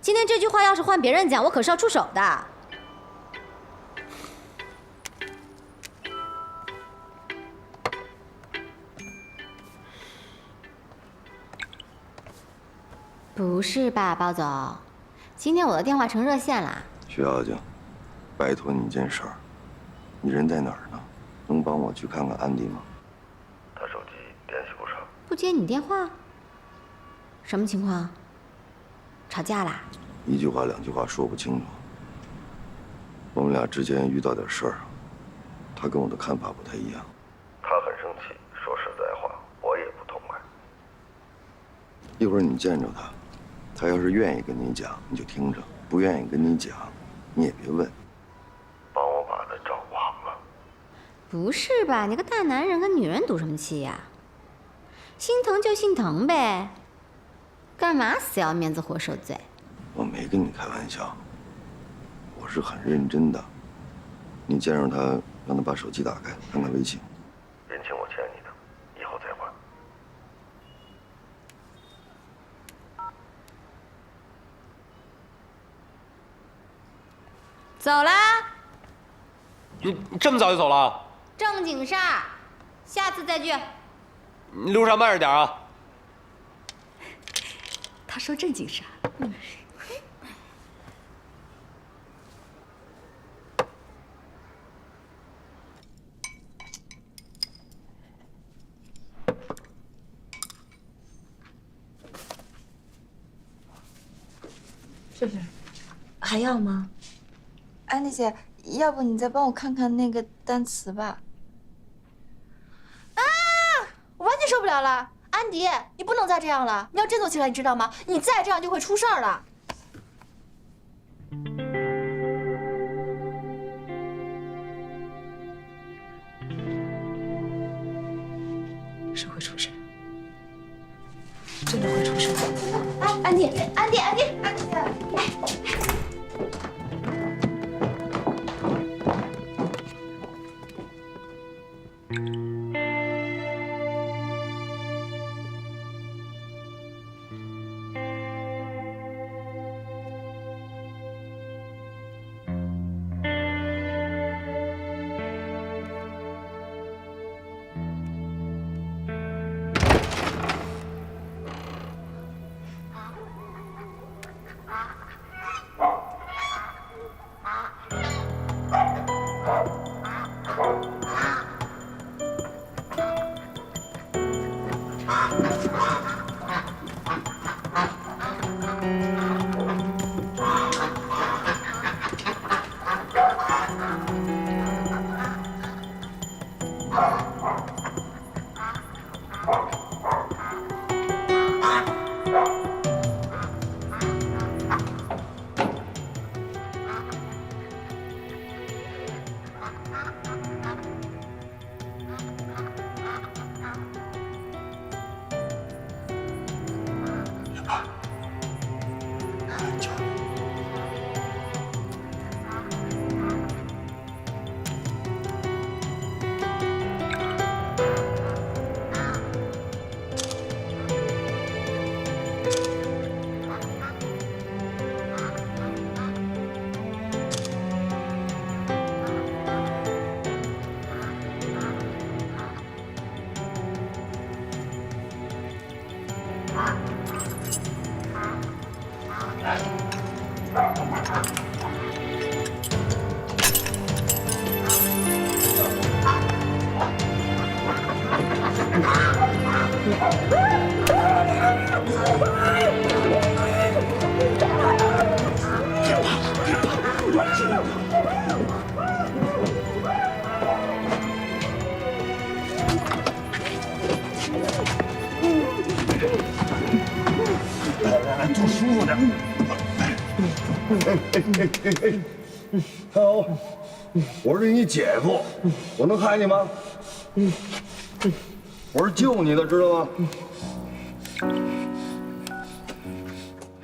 S4: 今天这句话要是换别人讲，我可是要出手的。不是吧，包总？今天我的电话成热线了。
S1: 徐小姐，拜托你一件事儿，你人在哪儿呢？能帮我去看看安迪吗？他手机联系不上。
S4: 不接你电话？什么情况？吵架啦？
S1: 一句话2句话说不清楚。我们俩之间遇到点事儿，他跟我的看法不太一样。他很生气，说实在话，我也不痛快。一会儿你见着他。他要是愿意跟你讲，你就听着；不愿意跟你讲，你也别问。帮我把他照顾好了。
S4: 不是吧？你个大男人跟女人赌什么气呀？心疼就心疼呗，干嘛死要面子活受罪？
S1: 我没跟你开玩笑，我是很认真的。你见着他，让他把手机打开，看看微信。人情我欠你的，以后再还。
S4: 走啦。
S16: 你这么早就走了？
S4: 正经事儿，下次再聚。
S16: 你路上慢着点啊。
S12: 他说正经事儿。
S3: 谢谢。
S9: 还要吗？安迪姐，要不你再帮我看看那个单词吧。
S15: 啊！我完全受不了了，安迪，你不能再这样了！你要振作起来，你知道吗？你再这样就会出事儿了。
S3: 是会出事，真的会出事。
S15: 安迪，安迪，安迪，安迪，来。
S13: 来，坐舒服点。好，我是你姐夫，我能害你吗？我是救你的，知道吗？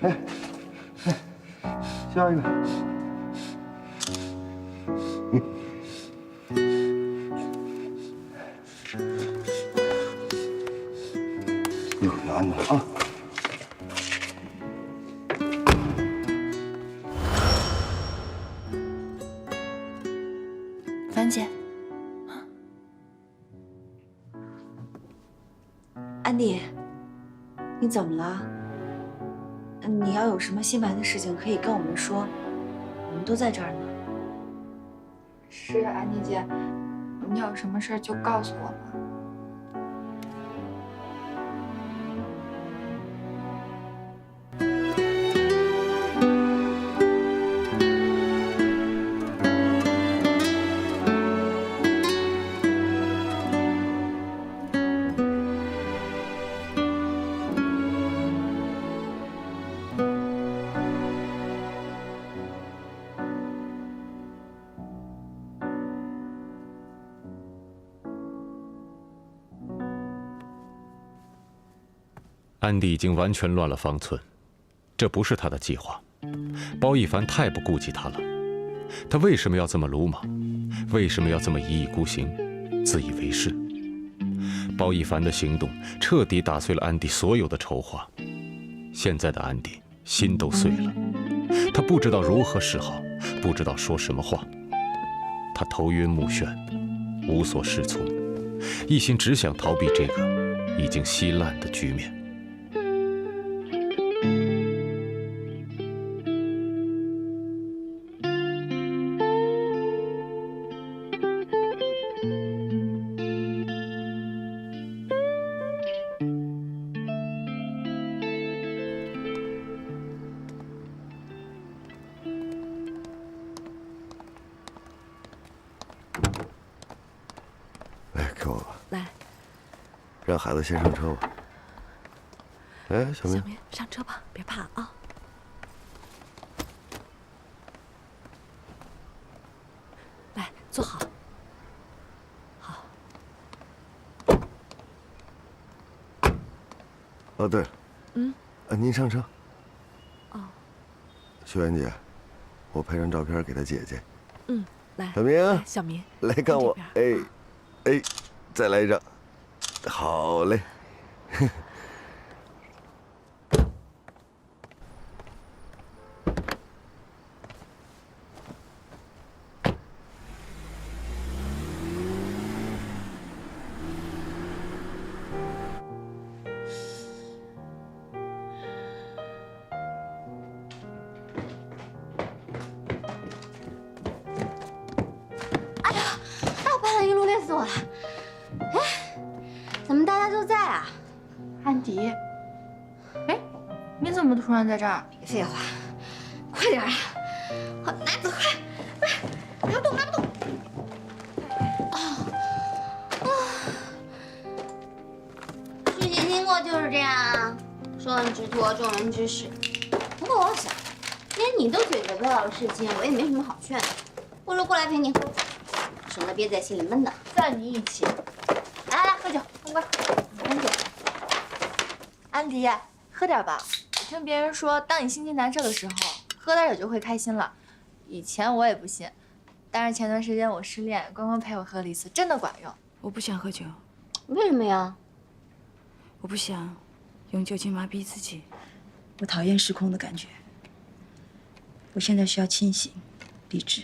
S13: 哎，下一个。一会儿就安顿啊。
S9: 樊姐，
S12: 安迪，你怎么了？你要有什么心烦的事情可以跟我们说，我们都在这儿呢。
S9: 是啊，安迪姐，你有什么事就告诉我嘛。
S8: 安迪已经完全乱了方寸，这不是他的计划。包奕凡太不顾及他了，他为什么要这么鲁莽？为什么要这么一意孤行、自以为是？包奕凡的行动彻底打碎了安迪所有的筹划。现在的安迪心都碎了，他不知道如何是好。不知道说什么话。他头晕目眩，无所适从，一心只想逃避这个已经稀烂的局面。
S1: 来，给我吧。
S12: 来，
S1: 让孩子先上车吧。哎，小明，
S12: 小明上车吧，别怕啊。来，坐好。好。
S1: 哦，对了，您上车。
S12: 哦。
S1: 秀媛姐，我拍张照片给她姐姐。
S12: 来，
S1: 小明，
S12: 小明，
S1: 来看我，哎，再来一张。好嘞。
S4: 搬了一路累死我了。哎，怎么大家都在啊？
S15: 安迪，哎，你怎么突然在这儿？
S4: 别废话，快点啊！好，拿走，快！拿不动，拿不动。事情经过就是这样，说人之托，众人之事。不过我想，连你都解决不了的事情，我也没什么好劝的，不如过来陪你喝，省得憋在心里闷的。
S15: 赞你一起。来来，喝酒，快快，安迪，安迪，喝点吧。我听别人说，当你心情难受的时候，喝点酒就会开心了。以前我也不信，但是前段时间我失恋，关关陪我喝了一次，真的管用。
S3: 我不想喝酒。
S4: 为什么呀？
S3: 我不想用酒精麻痹自己，我讨厌失控的感觉。我现在需要清醒、理智。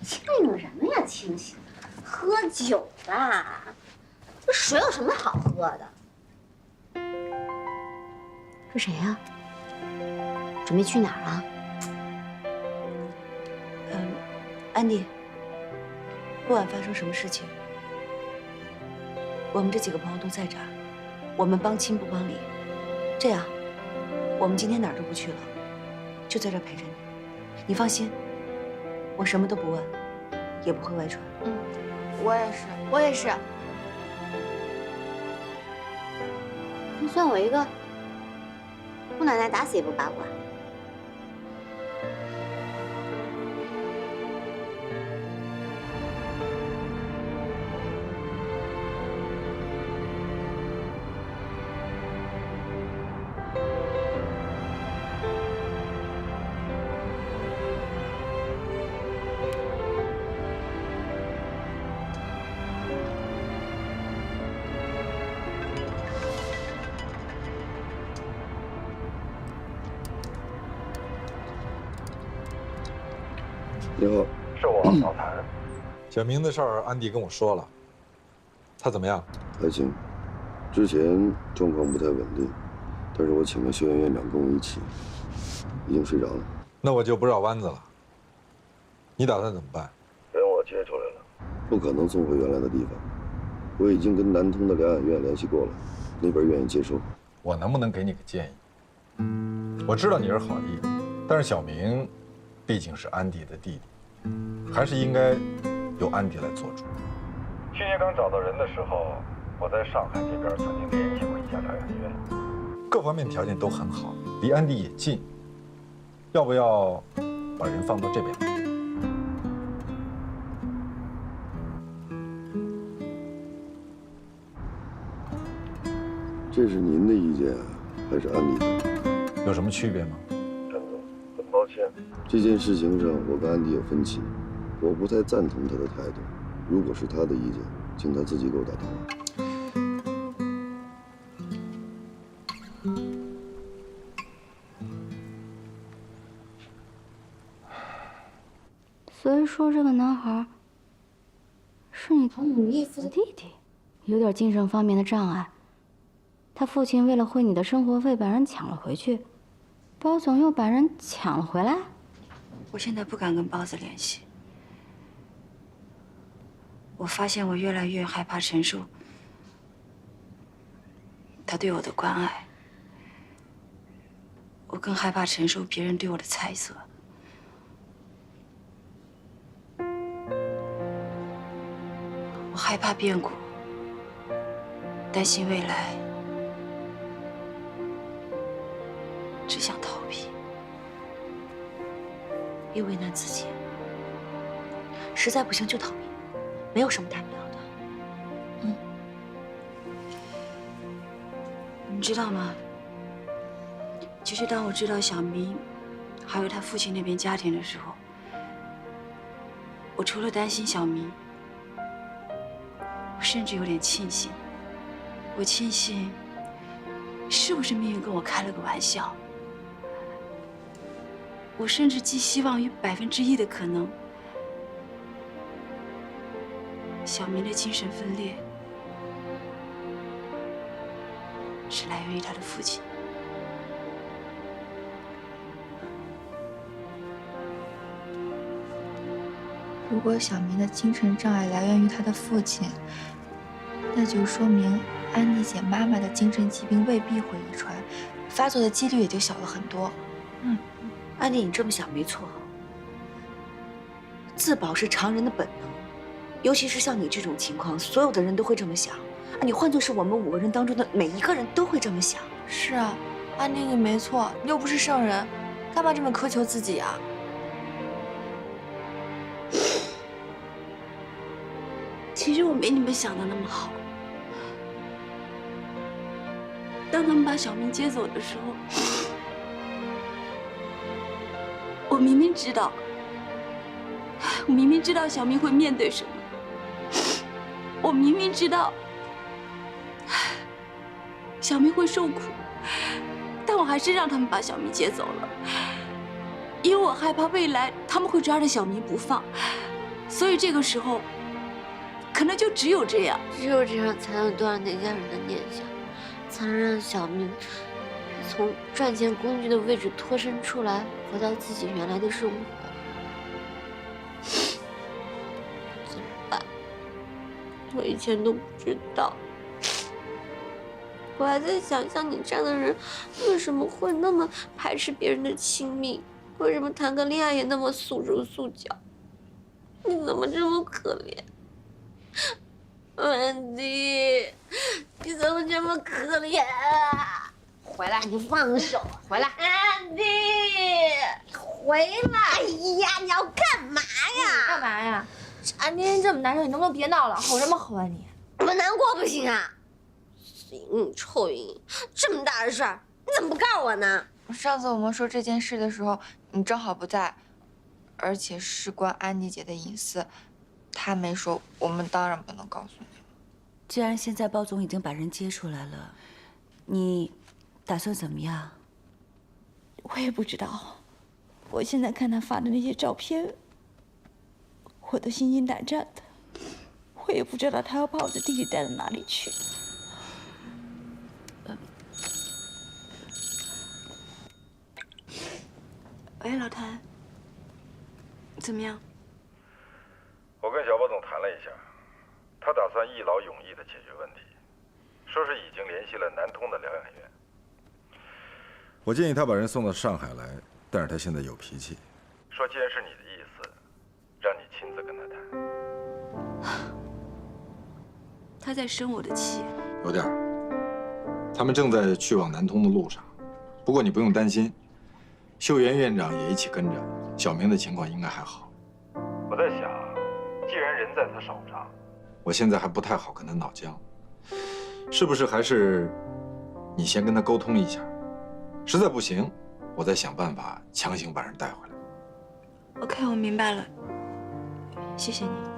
S4: 清醒什么呀？清醒，喝酒吧。这水有什么好喝的？是谁呀？准备去哪儿啊？
S12: 安迪，不管发生什么事情，我们这几个朋友都在这儿，我们帮亲不帮理。这样，我们今天哪儿都不去了，就在这儿陪着你。你放心，我什么都不问，也不会外传。
S15: 我也是，我也是。
S4: 你算我一个，姑奶奶打死也不八卦。
S1: 你好，
S10: 是我老谭。
S14: 小明的事儿，安迪跟我说了，他怎么样？
S1: 还行，之前状况不太稳定，但是我请了修院院长跟我一起，已经睡着了。
S14: 那我就不绕弯子了。你打算怎么办？
S1: 人我接出来了，不可能送回原来的地方。我已经跟南通的疗养院联系过了，那边愿意接收。
S14: 我能不能给你个建议？我知道你是好意，但是小明毕竟是安迪的弟弟，还是应该由安迪来做主。
S10: 去年刚找到人的时候，我在上海这边曾经联系过一家疗养院，
S14: 各方面条件都很好，离安迪也近。要不要把人放到这边来？
S1: 这是您的意见还是安迪的？
S14: 有什么区别吗？
S1: 陈总，很抱歉，这件事情上我跟安迪有分歧，我不太赞同他的态度。如果是他的意见，请他自己给我打电话。
S4: 你义父的弟弟，有点精神方面的障碍。他父亲为了汇你的生活费，把人抢了回去，包总又把人抢了回来。
S3: 我现在不敢跟包子联系。我发现我越来越害怕承受他对我的关爱，我更害怕承受别人对我的猜测。我害怕变故，担心未来，只想逃避。
S12: 别为难自己，实在不行就逃避，没有什么大不了的。
S3: 你知道吗？其实当我知道小明还有他父亲那边家庭的时候，我除了担心小明，我甚至有点庆幸。我庆幸，是不是命运跟我开了个玩笑？我甚至寄希望于1%的可能，小明的精神分裂是来源于他的父亲。
S9: 如果小明的精神障碍来源于他的父亲，那就说明安妮姐妈妈的精神疾病未必会遗传，发作的几率也就小了很多。
S12: 安妮，你这么想没错，自保是常人的本能，尤其是像你这种情况，所有的人都会这么想。你换作是我们5个人当中的每一个人都会这么想。
S9: 是啊，安妮你没错，你又不是圣人，干嘛这么苛求自己啊？
S3: 其实我没你们想的那么好。当他们把小明接走的时候，我明明知道小明会面对什么，我明明知道小明会受苦，但我还是让他们把小明接走了，因为我害怕未来他们会抓着小明不放，所以这个时候，可能就只有这样
S4: 才能断了那家人的念想，才能让小明从赚钱工具的位置脱身出来，回到自己原来的生活。怎么办？我以前都不知道，我还在想，像你这样的人，为什么会那么排斥别人的亲密？为什么谈个恋爱也那么束手束脚？你怎么这么可怜？安迪，你怎么这么可怜啊？回来，你放手！回来，安迪，回来！哎呀，你要干嘛呀？
S15: 干嘛呀？安迪这么难受，你能不能别闹了？吼什么吼啊你？
S4: 我难过不行啊！臭莹，这么大的事儿，你怎么不告诉我呢？
S9: 上次我们说这件事的时候，你正好不在，而且事关安妮姐的隐私，她没说，我们当然不能告诉你。
S12: 既然现在包总已经把人接出来了，你打算怎么样？
S15: 我也不知道。我现在看他发的那些照片，我都心惊胆战的。我也不知道他要把我的弟弟带到哪里去。
S3: 喂，老谭，怎么样？
S14: 我跟小包总谈了一下，他打算一劳永逸地解决问题，说是已经联系了南通的疗养院。我建议他把人送到上海来，但是他现在有脾气，说既然是你的意思，让你亲自跟他谈。
S3: 他在生我的气。
S14: 有点儿。他们正在去往南通的路上，不过你不用担心，秀媛院长也一起跟着，小明的情况应该还好。我在想，既然人在他手上，我现在还不太好跟他闹僵，是不是还是你先跟他沟通一下？实在不行，我再想办法强行把人带回来。
S3: OK， 我明白了，谢谢你。